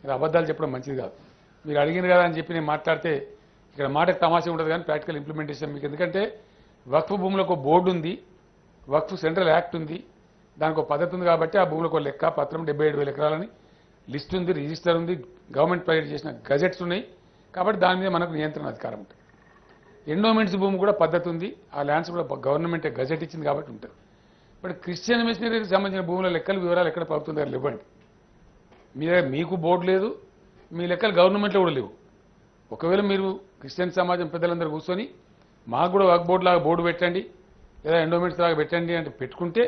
Speaker 2: ఇది అబద్ధాలు చెప్పడం మంచిది కాదు. మీరు అడిగిన కదా అని చెప్పి నేను మాట్లాడితే ఇక్కడ మాటకు తమాషా ఉంటుంది కానీ ప్రాక్టికల్ ఇంప్లిమెంటేషన్ మీకు. ఎందుకంటే వక్ఫ్ భూములకు ఒక బోర్డు ఉంది, వక్ఫ్ సెంట్రల్ యాక్ట్ ఉంది, దానికి ఒక పద్ధతి ఉంది. కాబట్టి ఆ భూములకు లెక్క పత్రం 77,000 ఎకరాలని లిస్ట్ ఉంది, రిజిస్టర్ ఉంది, గవర్నమెంట్ ప్రొవైడ్ చేసిన గజెట్స్ ఉన్నాయి. కాబట్టి దాని మీద మనకు నియంత్రణ అధికారం ఉంటుంది. ఎండోమెంట్స్ భూమి కూడా పద్ధతి ఉంది, ఆ ల్యాండ్స్ కూడా గవర్నమెంట్ గజెట్ ఇచ్చింది కాబట్టి ఉంటుంది. బట్ క్రిస్టియన్ మిషనరీకి సంబంధించిన భూముల లెక్కలు వివరాలు ఎక్కడ ప్రభుత్వం దగ్గర ఇవ్వండి. మీకు బోర్డు లేదు, మీ లెక్కలు గవర్నమెంట్లో కూడా లేవు. ఒకవేళ మీరు క్రిస్టియన్ సమాజం పెద్దలందరూ కూర్చొని మాకు కూడా వర్క్ బోర్డు లాగా బోర్డు పెట్టండి లేదా ఎండోమెంట్స్ లాగా పెట్టండి అంటే పెట్టుకుంటే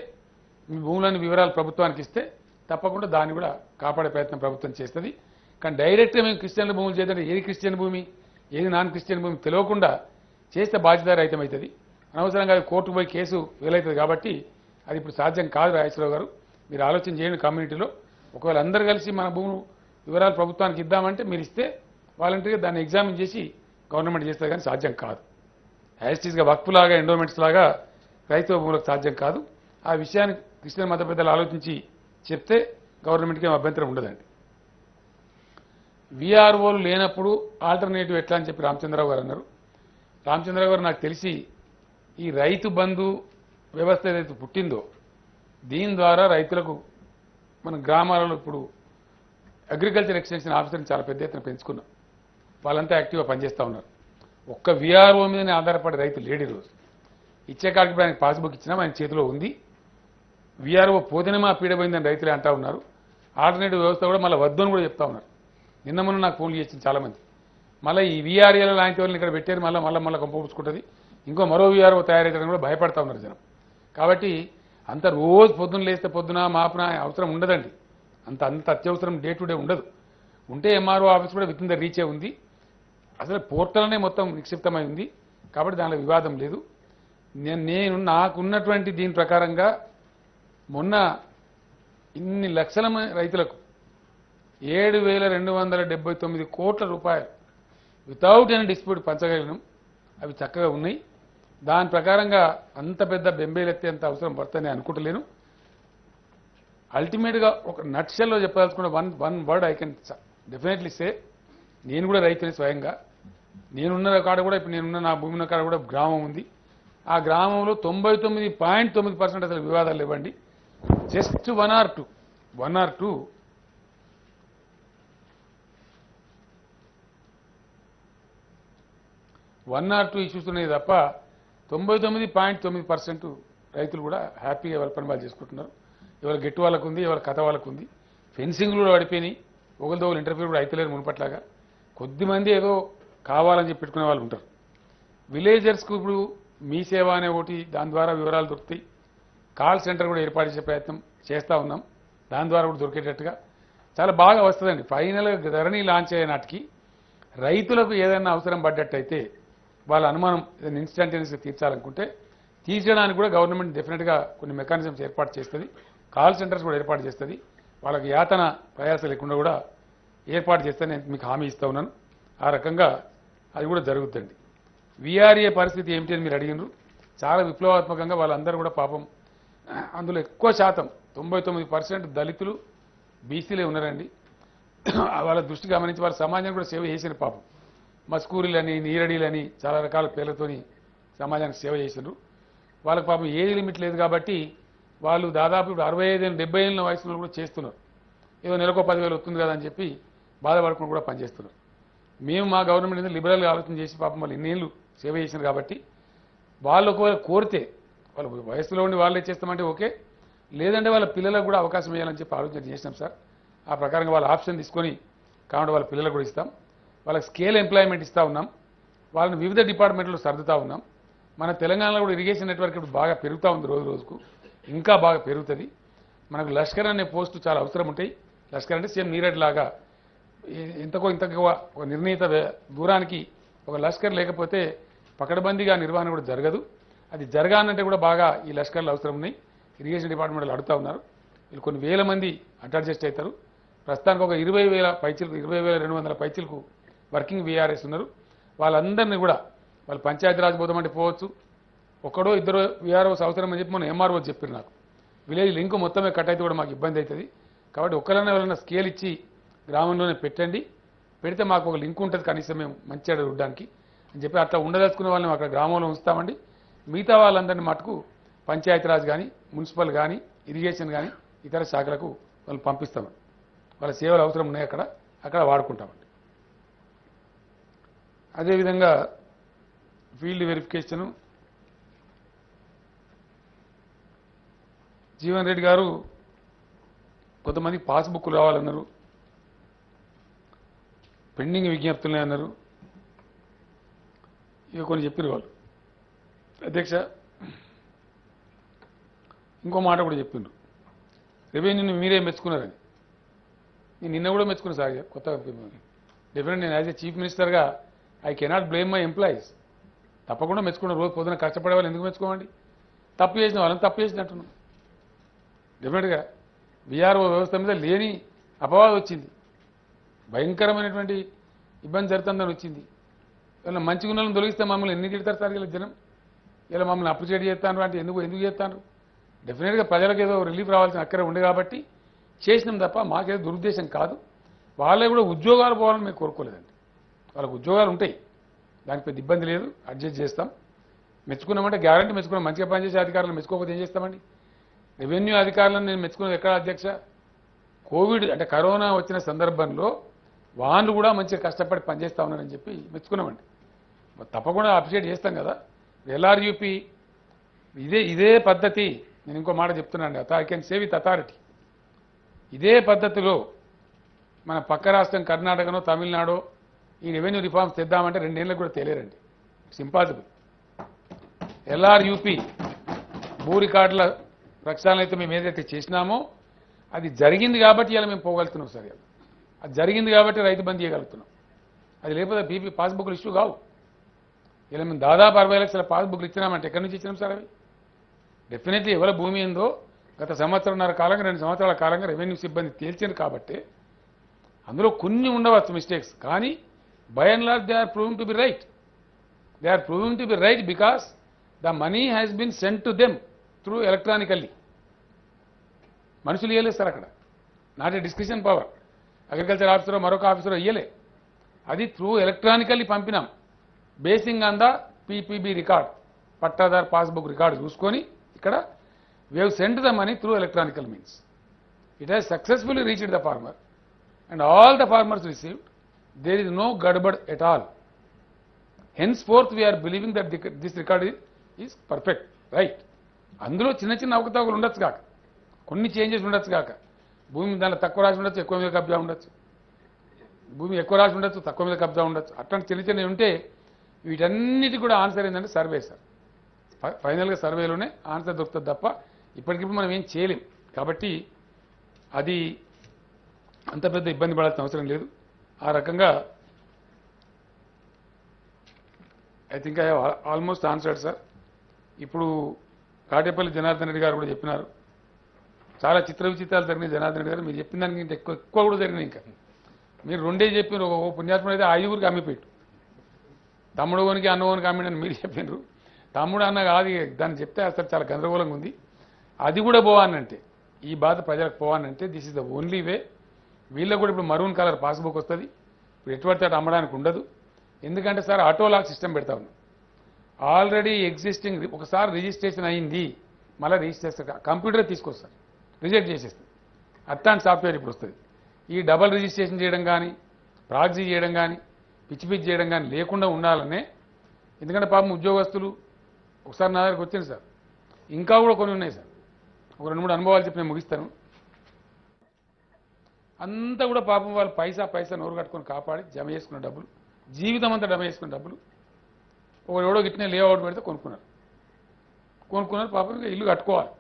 Speaker 2: మీ భూములని వివరాలు ప్రభుత్వానికి ఇస్తే తప్పకుండా దాన్ని కూడా కాపాడే ప్రయత్నం ప్రభుత్వం చేస్తుంది. కానీ డైరెక్ట్గా మేము క్రిస్టియన్ల భూములు చేద్దంటే ఏది క్రిస్టియన్ భూమి ఏది నాన్ క్రిస్టియన్ భూమి తెలియకుండా చేస్తే బాధ్యతారహితం అవుతుంది. అనవసరంగా అది కోర్టుకు పోయి కేసు వేలవుతుంది. కాబట్టి అది ఇప్పుడు సాధ్యం కాదు. రాజేశ్వరరావు గారు మీరు ఆలోచన చేయండి. కమ్యూనిటీలో ఒకవేళ అందరు కలిసి మన భూములు వివరాలు ప్రభుత్వానికి ఇద్దామంటే మీరు ఇస్తే వాలంటీర్గా దాన్ని ఎగ్జామిన్ చేసి గవర్నమెంట్ చేస్తే కానీ సాధ్యం కాదు. యాజిటీస్గా వక్ఫ్ లాగా ఎండోమెంట్స్ లాగా రైతు భూములకు సాధ్యం కాదు. ఆ విషయాన్ని క్రిస్టియన్ మత పెద్దలు ఆలోచించి చెప్తే గవర్నమెంట్కి ఏం అభ్యంతరం ఉండదండి. వీఆర్ఓలు లేనప్పుడు ఆల్టర్నేటివ్ ఎట్లా అని చెప్పి రామచంద్రరావు గారు అన్నారు. రామచంద్రరావు గారు నాకు తెలిసి ఈ రైతు బంధు వ్యవస్థ ఏదైతే పుట్టిందో దీని ద్వారా రైతులకు మన గ్రామాలలో ఇప్పుడు అగ్రికల్చర్ ఎక్స్టెన్షన్ ఆఫీసర్ని చాలా పెద్ద ఎత్తున పెంచుకున్నాం. వాళ్ళంతా యాక్టివ్గా పనిచేస్తూ ఉన్నారు. ఒక్క వీఆర్ఓ మీదనే ఆధారపడే రైతు లేడు. రోజు ఇచ్చే కాడికి ఆయనకి పాస్బుక్ ఇచ్చినా ఆయన చేతిలో ఉంది. వీఆర్ఓ పోతేనే మా పీడపోయిందని రైతులే అంటా ఉన్నారు. ఆల్టర్నేటివ్ వ్యవస్థ కూడా మళ్ళీ వద్దని కూడా చెప్తా ఉన్నారు. నిన్న మొన్న నాకు ఫోన్లు చేసింది చాలామంది. మళ్ళీ ఈ వీఆర్ఏల లాంటి వాళ్ళని ఇక్కడ పెట్టారు మళ్ళీ కొంపూడ్చుకుంటుంది ఇంకో మరో వీఆర్ఓ తయారవుతారని కూడా భయపడతా ఉన్నారు జనం. కాబట్టి అంత రోజు పొద్దున్న లేస్తే పొద్దున మాపున అవసరం ఉండదండి. అంత అత్యవసరం డే టు డే ఉండదు. ఉంటే ఎంఆర్ఓ ఆఫీస్ కూడా విత్ ఇన్ ద రీచే ఉంది. అసలు పోర్టల్నే మొత్తం నిక్షిప్తమై ఉంది. కాబట్టి దానిలో వివాదం లేదు. నేను నాకున్నటువంటి దీని ప్రకారంగా మొన్న ఇన్ని లక్షల రైతులకు 7,279 కోట్ల రూపాయలు వితౌట్ ఎనీ డిస్ప్యూట్ పంచగలిగినాం. అవి చక్కగా ఉన్నాయి. దాని ప్రకారంగా అంత పెద్ద బెంబేలెత్తే అంత అవసరం పడుతుందని అనుకుంటలేను. అల్టిమేట్గా ఒక నట్షెల్లో చెప్పదలుచుకున్న one word I can definitely say, నేను కూడా రైతుని స్వయంగా. నేనున్న కాడ కూడా ఇప్పుడు నేనున్న నా భూమి ఉన్న కాడ కూడా గ్రామం ఉంది. ఆ గ్రామంలో 99.9% అసలు వివాదాలు ఇవ్వండి. Just one or two issues ఉన్నాయి తప్ప 99.9% రైతులు కూడా హ్యాపీగా ఎవరి పని వాళ్ళు చేసుకుంటున్నారు. ఎవరి గెట్టు వాళ్ళకు ఉంది, ఎవరి కథ వాళ్ళకు ఉంది. ఫెన్సింగ్లు కూడా పడిపోయినాయి. ఒకరితో ఒకరు ఇంటర్వ్యూ కూడా అయితలేరు మునుపట్లాగా. కొద్దిమంది ఏదో కావాలని చెప్పి పెట్టుకునే వాళ్ళు ఉంటారు. విలేజర్స్కు ఇప్పుడు మీ సేవ అనే ఒకటి దాని ద్వారా వివరాలు దొరుకుతాయి. కాల్ సెంటర్ కూడా ఏర్పాటు చేసే ప్రయత్నం చేస్తూ ఉన్నాం. దాని ద్వారా కూడా దొరికేటట్టుగా చాలా బాగా వస్తుందండి. ఫైనల్గా ధరణి లాంచ్ అయ్యే నాటికి రైతులకు ఏదైనా అవసరం పడ్డట్టయితే వాళ్ళ అనుమానం ఏదైనా ఇన్స్టంటేనియస్గా తీర్చాలనుకుంటే తీర్చడానికి కూడా గవర్నమెంట్ డెఫినెట్గా కొన్ని మెకానిజమ్స్ ఏర్పాటు చేస్తుంది. కాల్ సెంటర్స్ కూడా ఏర్పాటు చేస్తుంది. వాళ్ళకి యాతన ప్రయాస లేకుండా కూడా ఏర్పాటు చేస్తే నేను మీకు హామీ ఇస్తా ఉన్నాను. ఆ రకంగా అది కూడా జరుగుతుంది. వీఆర్ఏ పరిస్థితి ఏమిటి అని మీరు అడిగినారు. చాలా విప్లవాత్మకంగా వాళ్ళందరూ కూడా పాపం అందులో ఎక్కువ శాతం 99% దళితులు బీసీలే ఉన్నారండి. వాళ్ళ దృష్టి గమనించి వాళ్ళ సమాజానికి కూడా సేవ చేసిన పాపం. మస్కూరీలని నీరడీలని చాలా రకాల పేర్లతోని సమాజానికి సేవ చేసినారు. వాళ్ళకి పాపం ఏజ్ లిమిట్ లేదు కాబట్టి వాళ్ళు దాదాపు ఇప్పుడు 65-70 ఏళ్ళ వయసులో కూడా చేస్తున్నారు. ఏదో నెలకో 10,000 వస్తుంది కదా అని చెప్పి బాధపడకుండా కూడా పనిచేస్తున్నారు. మేము మా గవర్నమెంట్ లిబరల్గా ఆలోచన చేసి పాపం వాళ్ళు ఇన్నేళ్ళు సేవ చేసినారు కాబట్టి వాళ్ళు ఒకవేళ కోరితే వాళ్ళ వయసులో ఉండి వాళ్ళే చేస్తామంటే ఓకే, లేదంటే వాళ్ళ పిల్లలకు కూడా అవకాశం ఇవ్వాలని చెప్పి ఆలోచన చేసినాం సార్. ఆ ప్రకారంగా వాళ్ళ ఆప్షన్ తీసుకొని కాబట్టి వాళ్ళ పిల్లలకు కూడా ఇస్తాం. వాళ్ళకి స్కేల్ ఎంప్లాయ్మెంట్ ఇస్తూ ఉన్నాం. వాళ్ళని వివిధ డిపార్ట్మెంట్లో సర్దుతూ ఉన్నాం. మన తెలంగాణలో కూడా ఇరిగేషన్ నెట్వర్క్ ఇప్పుడు బాగా పెరుగుతూ ఉంది. రోజు రోజుకు ఇంకా బాగా పెరుగుతుంది. మనకు లష్కర్ అనే పోస్టు చాలా అవసరం ఉంటాయి. లష్కర్ అంటే సేమ్ నీరడ్ లాగా ఇంతకో ఒక నిర్ణీత దూరానికి ఒక లష్కర్ లేకపోతే పకడ్బందీగా నిర్వహణ కూడా జరగదు. అది జరగాలంటే కూడా బాగా ఈ లష్కర్లు అవసరం ఉన్నాయి. ఇరిగేషన్ డిపార్ట్మెంట్లు అడుగుతూ ఉన్నారు. వీళ్ళు కొన్ని వేల మంది అడ్జస్ట్ అవుతారు. ప్రస్తుతానికి ఒక 20,000 పైచిలకు 20,200 పైచిలకు వర్కింగ్ వీఆర్ఎస్ ఉన్నారు. వాళ్ళందరినీ కూడా వాళ్ళు పంచాయతీరాజ్ పోదామంటే పోవచ్చు. ఒకడో ఇద్దరు వీఆర్ఓస్ అవసరం అని చెప్పి మనం ఎంఆర్ఓ చెప్పారు. నాకు విలేజ్ లింక్ మొత్తమే కట్ అయితే కూడా మాకు ఇబ్బంది అవుతుంది. కాబట్టి ఒక్కరైనా ఎవరైనా స్కేల్ ఇచ్చి గ్రామంలోనే పెట్టండి. పెడితే మాకు ఒక లింక్ ఉంటుంది కనీసం మేము మంచిగా ఉండడానికి అని చెప్పి అట్లా ఉండదలుచుకునే వాళ్ళని అక్కడ గ్రామంలో ఉంచుతామండి. మిగతా వాళ్ళందరినీ మటుకు పంచాయతీరాజ్ కానీ మున్సిపల్ కానీ ఇరిగేషన్ కానీ ఇతర శాఖలకు వాళ్ళు పంపిస్తాం. వాళ్ళ సేవలు అవసరం ఉన్నాయి అక్కడ వాడుకుంటామండి. అదేవిధంగా ఫీల్డ్ వెరిఫికేషను జీవన్ రెడ్డి గారు కొంతమంది పాస్బుక్లు రావాలన్నారు, పెండింగ్ విజ్ఞప్తులే అన్నారు. ఇక కొన్ని చెప్పిన వాళ్ళు అధ్యక్ష ఇంకో మాట కూడా చెప్పిండ్రు రెవెన్యూని మీరే మెచ్చుకున్నారని నేను నిన్న కూడా మెచ్చుకున్నాను సార్ కొత్తగా డెఫినెట్ నేను యాజ్ ఏ చీఫ్ మినిస్టర్గా I cannot blame my employees తప్పకుండా మెచ్చుకున్న రోజు పొద్దున కష్టపడే వాళ్ళు ఎందుకు మెచ్చుకోమండి తప్పు చేసిన వాళ్ళని తప్పు చేసినట్టున్నాం డెఫినెట్గా బీఆర్ఓ వ్యవస్థ మీద లేని అపవాదం వచ్చింది భయంకరమైనటువంటి ఇబ్బంది జరుగుతుందని వచ్చింది ఇలా మంచి గుణాలను తొలగిస్తే మమ్మల్ని ఎన్ని తిడతారు సార్ ఇలా జనం ఇలా మమ్మల్ని అప్రిషియేట్ చేస్తాను అంటే ఎందుకు చేస్తాను డెఫినెట్గా ప్రజలకు ఏదో రిలీఫ్ రావాల్సిన అక్కడే ఉంది కాబట్టి చేసినాం తప్ప మాకేదో దురుద్దేశం కాదు వాళ్ళే కూడా ఉద్యోగాలు పోవాలని మేము కోరుకోలేదండి వాళ్ళకు ఉద్యోగాలు ఉంటాయి దానికి పెద్ద ఇబ్బంది లేదు అడ్జస్ట్ చేస్తాం మెచ్చుకున్నామంటే గ్యారంటీ మెచ్చుకున్నాం మంచిగా పనిచేసే అధికారులను మెచ్చుకోకపోతే ఏం చేస్తామండి రెవెన్యూ అధికారులను నేను మెచ్చుకున్నది ఎక్కడ అధ్యక్ష కోవిడ్ అంటే కరోనా వచ్చిన సందర్భంలో వాళ్ళు కూడా మంచిగా కష్టపడి పనిచేస్తా ఉన్నారని చెప్పి మెచ్చుకున్నామండి తప్పకుండా అప్రిషియేట్ చేస్తాం కదా ఎల్ఆర్యూపీ ఇదే పద్ధతి నేను ఇంకో మాట చెప్తున్నాను I can say with authority ఇదే పద్ధతిలో మన పక్క రాష్ట్రం కర్ణాటకనో తమిళనాడో ఈ రెవెన్యూ రిఫార్మ్స్ తెద్దామంటే 2 ఏళ్ళకు కూడా తెలియరండి ఇట్స్ ఇంపాసిబుల్ ఎల్ఆర్యూపీ భూ రికార్డుల ప్రక్షాళన అయితే మేము ఏదైతే చేసినామో అది జరిగింది కాబట్టి ఇలా మేము పోగలుగుతున్నాం సార్ అది జరిగింది కాబట్టి రైతు బంద్ చేయగలుగుతున్నాం అది లేకపోతే బీపీ పాస్బుక్లు ఇష్యూ కావు ఇలా మేము దాదాపు 60 లక్షల పాస్బుక్లు ఇచ్చినామంటే ఎక్కడి నుంచి ఇచ్చినాం సార్ అవి డెఫినెట్లీ ఎవరి భూమి ఏందో గత సంవత్సరంన్నర కాలంగా 2 సంవత్సరాల కాలంగా రెవెన్యూ సిబ్బంది తేల్చింది కాబట్టి అందులో కొన్ని ఉండవచ్చు మిస్టేక్స్ కానీ by and large they are proving to be right they are proving to be right because the money has been sent to them through electronically మనుషులు ఇవ్వలేదు సార్ అక్కడ not a discussion power agriculture ఆఫీసరో మరొక ఆఫీసరో ఇవ్వలే అది త్రూ ఎలక్ట్రానికల్లీ పంపినాం basing on the PPB record pattadar passbook record చూసుకొని ఇక్కడ we have sent the money through electronical means it has successfully reached the farmer and all the farmers received there is no గడబడ్ at all henceforth we are believing that this record is perfect right అందులో చిన్న అవకతవకలు ఉండొచ్చు కాక కొన్ని చేంజెస్ ఉండొచ్చు కాక భూమి దాంట్లో తక్కువ రాసి ఉండొచ్చు ఎక్కువ మీద కబ్జా ఉండొచ్చు భూమి ఎక్కువ రాసి ఉండొచ్చు తక్కువ మీద కబ్జా ఉండొచ్చు అట్లాంటి చిన్నవి ఉంటే వీటన్నిటి కూడా ఆన్సర్ ఏంటంటే సర్వే సార్ ఫైనల్గా సర్వేలోనే ఆన్సర్ దొరుకుతుంది తప్ప ఇప్పటికిప్పుడు మనం ఏం చేయలేం కాబట్టి అది అంత పెద్ద ఇబ్బంది పడాల్సిన అవసరం లేదు ఆ రకంగా I think I almost answered sir ఇప్పుడు కాటేపల్లి జనార్దన్ రెడ్డి గారు కూడా చెప్పినారు చాలా చిత్ర విచిత్రాలు జరిగినాయి జనార్దన్ రెడ్డి గారు మీరు చెప్పిన దానికి ఇంకా ఎక్కువ కూడా జరిగినాయి ఇంకా మీరు 2 చెప్పినారు ఒక పుణ్యాత్ముడు అయితే 5గురికి అమ్మిపెట్టు తమ్ముడునికి అన్నవానికి అమ్మిడని మీరు చెప్పినారు తమ్ముడు అన్న కాదు దాన్ని చెప్తే అసలు చాలా గందరగోళంగా ఉంది అది కూడా పోవానంటే ఈ బాధ ప్రజలకు పోవానంటే this is the only way వీళ్ళకు కూడా ఇప్పుడు మరూన్ కలర్ పాస్బుక్ వస్తుంది ఇప్పుడు ఎటువంటి అటు అమ్మడానికి ఉండదు ఎందుకంటే సార్ ఆటో లాక్ సిస్టమ్ పెడతా ఉన్నాం ఆల్రెడీ ఎగ్జిస్టింగ్ ఒకసారి రిజిస్ట్రేషన్ అయింది మళ్ళీ రిజిస్ట్రేషన్ కంప్యూటర్ తీసుకొస్తారు రిజెక్ట్ చేసేస్తుంది అట్లాంటి సాఫ్ట్వేర్ ఇప్పుడు వస్తుంది ఈ డబల్ రిజిస్ట్రేషన్ చేయడం కానీ ప్రాక్సీ చేయడం కానీ పిచ్చి చేయడం కానీ లేకుండా ఉండాలనే ఎందుకంటే పాపం ఉద్యోగస్తులు ఒకసారి నా దగ్గరికి వచ్చింది సార్ ఇంకా కూడా కొన్ని ఉన్నాయి సార్ ఒక 2-3 అనుభవాలు చెప్పి నేను ముగిస్తాను అంతా కూడా పాపం వాళ్ళు పైసా నోరు కట్టుకొని కాపాడి జమ చేసుకున్న డబ్బులు జీవితం అంతా జమ చేసుకున్న డబ్బులు ఒక ఎవడో గిట్టినే లేఅవుట్ పెడితే కొనుక్కున్నారు పాపం ఇంకా ఇల్లు కట్టుకోవాలి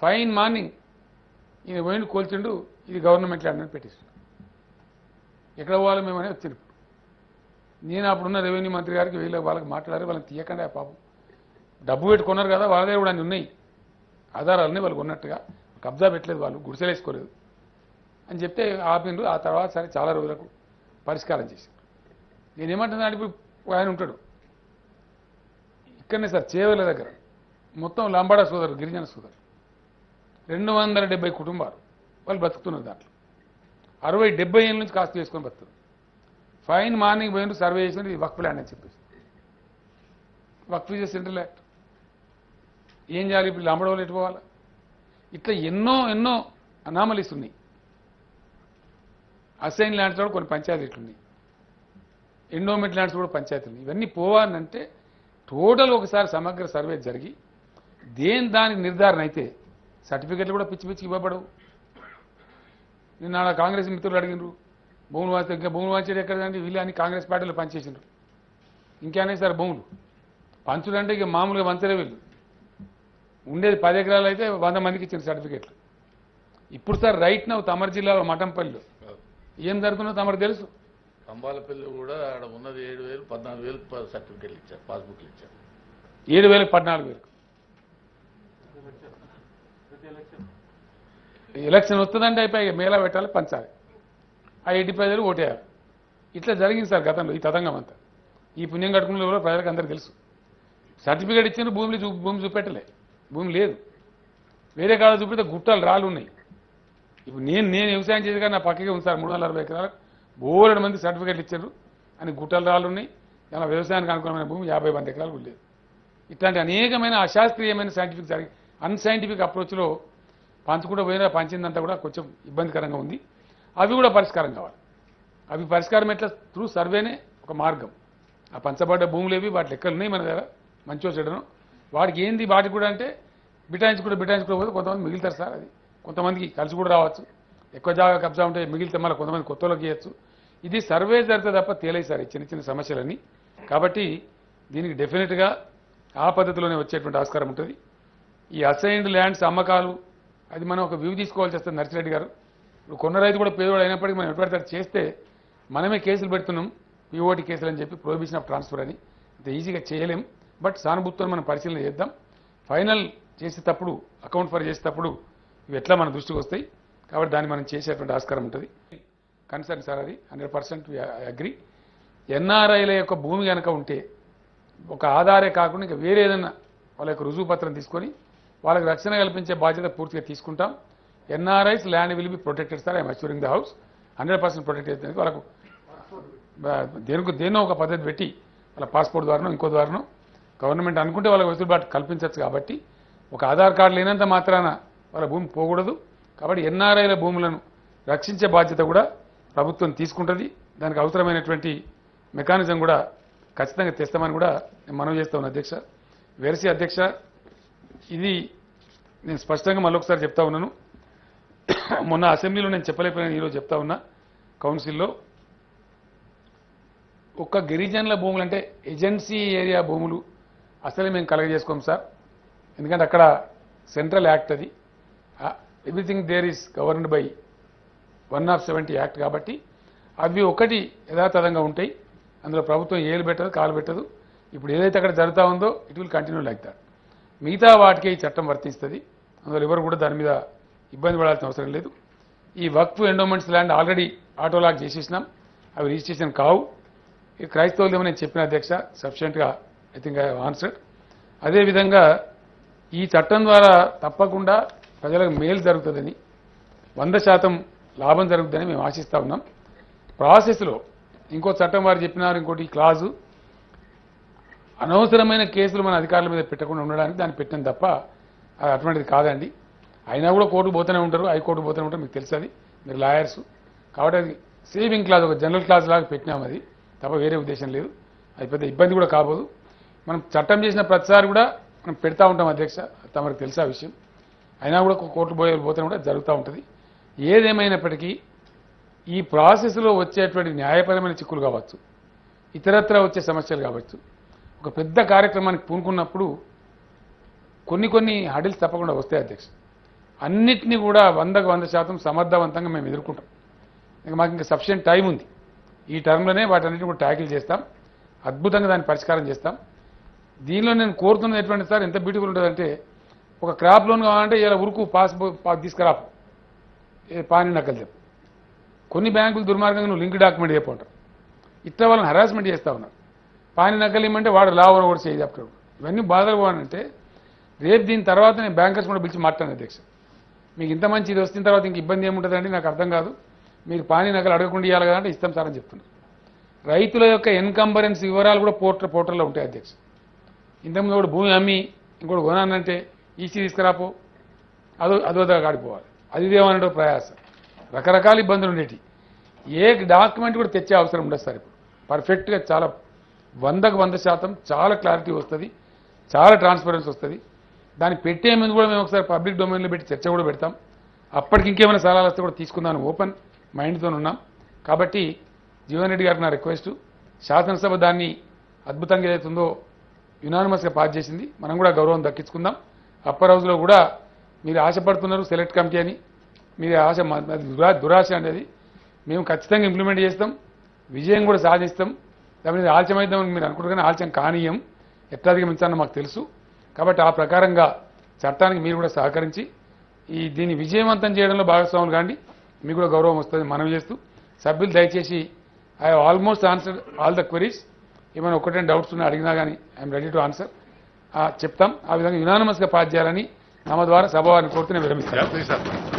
Speaker 2: ఫైన్ మార్నింగ్ ఈయన పోయిండు కోల్చిండు ఇది గవర్నమెంట్ ల్యాండ్ అని పెట్టేసి ఎక్కడ పోవాలి మేమనే వచ్చింది నేను అప్పుడున్న రెవెన్యూ మంత్రి గారికి వాళ్ళకి మాట్లాడారు వాళ్ళని తీయకుండా పాపం డబ్బు పెట్టుకున్నారు కదా వాళ్ళ దగ్గర కూడా అన్ని ఉన్నాయి ఆధారాలన్నీ వాళ్ళు ఉన్నట్టుగా కబ్జా పెట్టలేదు వాళ్ళు గుడిసెలేసుకోలేదు అని చెప్తే ఆపిండ్రు ఆ తర్వాత సరే చాలా రోజులకు పరిష్కారం చేశారు నేనేమంటున్నాను ఇప్పుడు ఆయన ఉంటాడు ఇక్కడనే సార్ చేవెళ్ళ దగ్గర మొత్తం లంబాడా సోదరు గిరిజన సోదరు 270 కుటుంబాలు వాళ్ళు బతుకుతున్నారు దాంట్లో 60-70 ఏళ్ళ నుంచి కాస్త చేసుకొని బతుకుతారు ఫైన్ మార్నింగ్ పోయిన సర్వే చేసినట్టు ఇది వక్ఫ్ ల్యాండ్ అని చెప్పేసి వక్ఫ్ ఈజ్ సెంట్రల్ యాక్ట్ ఏం చేయాలి ఇప్పుడు లంబడ వాళ్ళు ఎట్టుకోవాలా ఇట్లా ఎన్నో అనామలీస్ ఉన్నాయి అసైన్ ల్యాండ్స్ కూడా కొన్ని పంచాయతీలు ఉన్నాయి ఎండోమెంట్ ల్యాండ్స్ కూడా పంచాయతీలు ఉన్నాయి ఇవన్నీ పోవాలంటే టోటల్ ఒకసారి సమగ్ర సర్వే జరిగి దానికి నిర్ధారణ అయితే సర్టిఫికెట్లు కూడా పిచ్చి ఇవ్వబడవు నిన్న కాంగ్రెస్ మిత్రులు అడిగినారు భూములు వాస్తే ఇంకా భూములు వాంచేది ఎక్కడంటే వీళ్ళు అని కాంగ్రెస్ పార్టీలో పనిచేసిండ్రు ఇంకేనే సార్ భూములు పంచులు అంటే ఇక మామూలుగా పంచలే వీళ్ళు ఉండేది 10 ఎకరాలు అయితే 100 మందికి ఇచ్చిన సర్టిఫికెట్లు ఇప్పుడు సార్ రైట్ నవ్వు తమరు జిల్లాలో మఠంపల్లిలో ఏం జరుగుతుందో తమకు తెలుసు.
Speaker 3: కంబాలపల్లి కూడా ఆడ ఉన్నది 7,000 14,000 సర్టిఫికెట్లు ఇచ్చారు, పాస్బుక్లు ఇచ్చారు.
Speaker 2: 7,000 14,000 ఎలక్షన్ వస్తుందంటే అయిపోయి మేళా పెట్టాలి పంచాలి ఆ 85,000 ఓటేయాలి. ఇట్లా జరిగింది సార్ గతంలో ఈ తతంగం అంతా. ఈ పుణ్యం కట్టుకున్న కూడా ప్రజలకు అందరికీ తెలుసు. సర్టిఫికేట్ ఇచ్చిన భూమి చూపెట్టలే, భూమి లేదు. వేరే కాడ చూపితే గుట్టలు రాళ్ళు ఉన్నాయి. ఇప్పుడు నేను వ్యవసాయం చేసి కానీ నా పక్కకే ఉంది సార్ 360 ఎకరాలకు బోలెడు మంది సర్టిఫికేట్లు ఇచ్చారు అని గుట్టలు రాళ్ళు ఉన్నాయి. ఇలా వ్యవసాయానికి అనుకూలమైన భూమి 50 ఎకరాలు లేదు. ఇట్లాంటి అనేకమైన అశాస్త్రీయమైన అన్సైంటిఫిక్ అప్రోచ్లో పంచుకుంటూ పోయినా పంచిందంతా కూడా కొంచెం ఇబ్బందికరంగా ఉంది. అవి కూడా పరిష్కారం కావాలి. అవి పరిష్కారం ఎట్లా త్రూ సర్వేనే ఒక మార్గం. ఆ పంచబడ్డ భూములు ఏవి వాటి లెక్కలు ఉన్నాయి మన దగ్గర మంచిగా చెడను వాడికి ఏంది వాటికి కూడా అంటే బిటాయించుకోకపోతే కొంతమంది మిగులుతారు సార్. అది కొంతమందికి కలిసి కూడా రావచ్చు. ఎక్కువ జాగా కబ్జా ఉంటే మిగిలితే మళ్ళీ కొంతమంది కొత్తలోకి ఇవ్వచ్చు. ఇది సర్వే జరిగితే తప్ప తేలే సార్ ఈ చిన్న చిన్న సమస్యలన్నీ. కాబట్టి దీనికి డెఫినెట్గా ఆ పద్ధతిలోనే వచ్చేటువంటి ఆస్కారం ఉంటుంది. ఈ అసైన్డ్ ల్యాండ్స్ అమ్మకాలు అది మనం ఒక వ్యూ తీసుకోవాల్సి వస్తుంది. నర్సిరెడ్డి గారు ఇప్పుడు కొన్న రైతు కూడా పేదవాడు అయినప్పటికీ మనం ఎటువంటి చేస్తే మనమే కేసులు పెడుతున్నాం. పీఓటీ కేసులు అని చెప్పి ప్రొహిబిషన్ ఆఫ్ ట్రాన్స్ఫర్ అని ఇంత ఈజీగా చేయలేం. బట్ సానుభూతితో మనం పరిశీలన చేద్దాం. ఫైనల్ చేసేటప్పుడు అకౌంట్ ఫర్ చేసేటప్పుడు ఇవి ఎట్లా మన దృష్టికి వస్తాయి. కాబట్టి దాన్ని మనం చేసేటువంటి ఆస్కారం ఉంటుంది. కన్సర్న్ సార్ అది 100% అగ్రి. ఎన్ఆర్ఐల యొక్క భూమి కనుక ఉంటే ఒక ఆధారే కాకుండా ఇంకా వేరే ఏదైనా వాళ్ళ యొక్క రుజువు పత్రం తీసుకొని వాళ్ళకి రక్షణ కల్పించే బాధ్యత పూర్తిగా తీసుకుంటాం. NRIs land will be protected sir. I'm assuring the house 100% protect అవుతుంది. వాళ్ళకు దేనో ఒక పద్ధతి పెట్టి వాళ్ళ పాస్పోర్ట్ ద్వారానో ఇంకో ద్వారానో గవర్నమెంట్ అనుకుంటే వాళ్ళకి వెసులుబాటు కల్పించవచ్చు. కాబట్టి ఒక ఆధార్ కార్డు లేనంత మాత్రాన వాళ్ళ భూమి పోకూడదు. కాబట్టి ఎన్ఆర్ఐల భూములను రక్షించే బాధ్యత కూడా ప్రభుత్వం తీసుకుంటుంది. దానికి అవసరమైనటువంటి మెకానిజం కూడా ఖచ్చితంగా తెస్తామని కూడా నేను మనవి చేస్తా ఉన్నాను అధ్యక్ష. వెరసి అధ్యక్ష, ఇది నేను స్పష్టంగా మళ్ళొకసారి చెప్తా ఉన్నాను. మొన్న అసెంబ్లీలో నేను చెప్పలేకపోయినా ఈరోజు చెప్తా ఉన్నా. కౌన్సిల్లో ఒక్క గిరిజనుల భూములు అంటే ఏజెన్సీ ఏరియా భూములు అసలే మేము కలగజేసుకోం సార్. ఎందుకంటే అక్కడ సెంట్రల్ యాక్ట్ అది. Everything there is governed by 170 act. కాబట్టి అవి ఒకటి యథాతథంగా ఉంటాయి. అందులో ప్రభుత్వం ఏలు పెట్టదు, కాలు పెట్టదు. ఇప్పుడు ఏదైతే అక్కడ జరుగుతూ ఉందో it will continue like that. మిగతా వాటికే ఈ చట్టం వర్తిస్తుంది. అందులో ఎవరు కూడా దాని మీద ఇబ్బంది పడాల్సిన అవసరం లేదు. ఈ Waqf endowments land already auto lock చేసేసినాం. అవి రిజిస్ట్రేషన్ కావు. ఈ క్రైస్తవులు ఏమో నేను చెప్పిన అధ్యక్ష సఫిషియెంట్గా I think I have answered. అదేవిధంగా ఈ చట్టం ద్వారా తప్పకుండా ప్రజలకు మేలు జరుగుతుందని 100% లాభం జరుగుతుందని మేము ఆశిస్తూ ఉన్నాం. ప్రాసెస్లో ఇంకో చట్టం వారు చెప్పినారు, ఇంకోటి క్లాజు అనవసరమైన కేసులు మన అధికారుల మీద పెట్టకుండా ఉండడానికి దాన్ని పెట్టిన తప్ప అది అటువంటిది కాదండి. అయినా కూడా కోర్టు పోతూనే ఉంటారు, హైకోర్టు పోతూనే ఉంటారు. మీకు తెలుసు అది, మీరు లాయర్స్ కాబట్టి అది సేవింగ్ క్లాజ్, ఒక జనరల్ క్లాజ్ లాగా పెట్టినాం. అది తప్ప వేరే ఉద్దేశం లేదు. అది పెద్ద ఇబ్బంది కూడా కాబోదు. మనం చట్టం చేసిన ప్రతిసారి కూడా మనం పెడతా ఉంటాం అధ్యక్ష, తమకు తెలుసా విషయం. అయినా కూడా కోర్టు పోతూనే కూడా జరుగుతూ ఉంటుంది. ఏదేమైనప్పటికీ ఈ ప్రాసెస్లో వచ్చేటువంటి న్యాయపరమైన చిక్కులు కావచ్చు, ఇతరత్ర వచ్చే సమస్యలు కావచ్చు, ఒక పెద్ద కార్యక్రమానికి పూనుకున్నప్పుడు కొన్ని హడిల్స్ తప్పకుండా వస్తాయి అధ్యక్ష. అన్నిటినీ కూడా 100% సమర్థవంతంగా మేము ఎదుర్కొంటాం. మాకు ఇంకా సఫిషియెంట్ టైం ఉంది. ఈ టర్మ్లోనే వాటన్నిటిని కూడా ట్యాకిల్ చేస్తాం. అద్భుతంగా దాన్ని పరిష్కారం చేస్తాం. దీనిలో నేను కోరుతున్నది ఎటువంటి సార్ ఎంత బ్యూటిఫుల్ ఉంటుందంటే, ఒక క్రాప్ లోన్ కావాలంటే ఇలా ఉరుకు పాస్ తీసుకురాపు పాని నకలు చెప్పు. కొన్ని బ్యాంకులు దుర్మార్గంగా నువ్వు లింక్ డాక్యుమెంట్ చెప్పంటారు. ఇట్లా వాళ్ళని హరాస్మెంట్ చేస్తూ ఉన్నారు. పాని నకలు ఇమ్మంటే వాడు లావర్ కూడా చేయి చెప్తాడు. ఇవన్నీ బాధలు పోవాలంటే రేపు దీని తర్వాత నేను బ్యాంకర్స్ కూడా పిలిచి మాట్లాడాను అధ్యక్ష. మీకు ఇంత మంచి ఇది వస్తున్న తర్వాత ఇంక ఇబ్బంది ఏముంటుందండి నాకు అర్థం కాదు. మీరు పాని నకలు అడగకుండా ఇవ్వాలి కదంటే ఇస్తాం సార్ అని చెప్తున్నారు. రైతుల యొక్క ఎన్కంబరెన్స్ వివరాలు కూడా పోర్టల్లో ఉంటాయి అధ్యక్ష. ఇంతకుముందు కూడా భూమి అమ్మి ఇంకోటి కొనానంటే ఈసీ తీసుకురాపో అదోదా కాడిపోవాలి, అది ఇదేమన్నట్టు ప్రయాస, రకరకాల ఇబ్బందులు ఉండేవి. ఏ డాక్యుమెంట్ కూడా తెచ్చే అవసరం ఉండదు సార్. ఇప్పుడు పర్ఫెక్ట్గా చాలా 100% చాలా క్లారిటీ వస్తుంది, చాలా ట్రాన్స్పరెన్సీ వస్తుంది. దాన్ని పెట్టే ముందు కూడా మేము ఒకసారి పబ్లిక్ డొమైన్లో పెట్టి చర్చ కూడా పెడతాం. అప్పటికి ఇంకేమైనా సలహాలు వస్తే కూడా తీసుకుందామని ఓపెన్ మైండ్తో ఉన్నాం. కాబట్టి జీవన్ రెడ్డి గారికి నా రిక్వెస్ట్, శాసనసభ దాన్ని అద్భుతంగా ఏదైతుందో యునానిమస్గా పాస్ చేసింది. మనం కూడా గౌరవం దక్కించుకుందాం. అప్పర్ హౌస్లో కూడా మీరు ఆశపడుతున్నారు సెలెక్ట్ కమిటీ అని, మీరు ఆశ దురాశ అనేది మేము ఖచ్చితంగా ఇంప్లిమెంట్ చేస్తాం, విజయం కూడా సాధిస్తాం. దాని మీద ఆలస్యమైద్దామని మీరు అనుకుంటారు కానీ ఆలస్యం కానీయం, ఎట్లా అధిగమించాలో మాకు తెలుసు. కాబట్టి ఆ ప్రకారంగా చట్టానికి మీరు కూడా సహకరించి దీన్ని విజయవంతం చేయడంలో భాగస్వాములు కాండి, మీకు కూడా గౌరవం వస్తుంది మనవి చేస్తూ సభ్యులు దయచేసి I almost answer all the queries. ఏమైనా ఒకటే డౌట్స్ ఉన్నా అడిగినా కానీ ఐఎమ్ రెడీ టు ఆన్సర్ చెప్తాం. ఆ విధంగా యునానిమస్గా పాస్ చేయాలని తమ ద్వారా సభ వారిని కోరుతూనే విరమిస్తాను.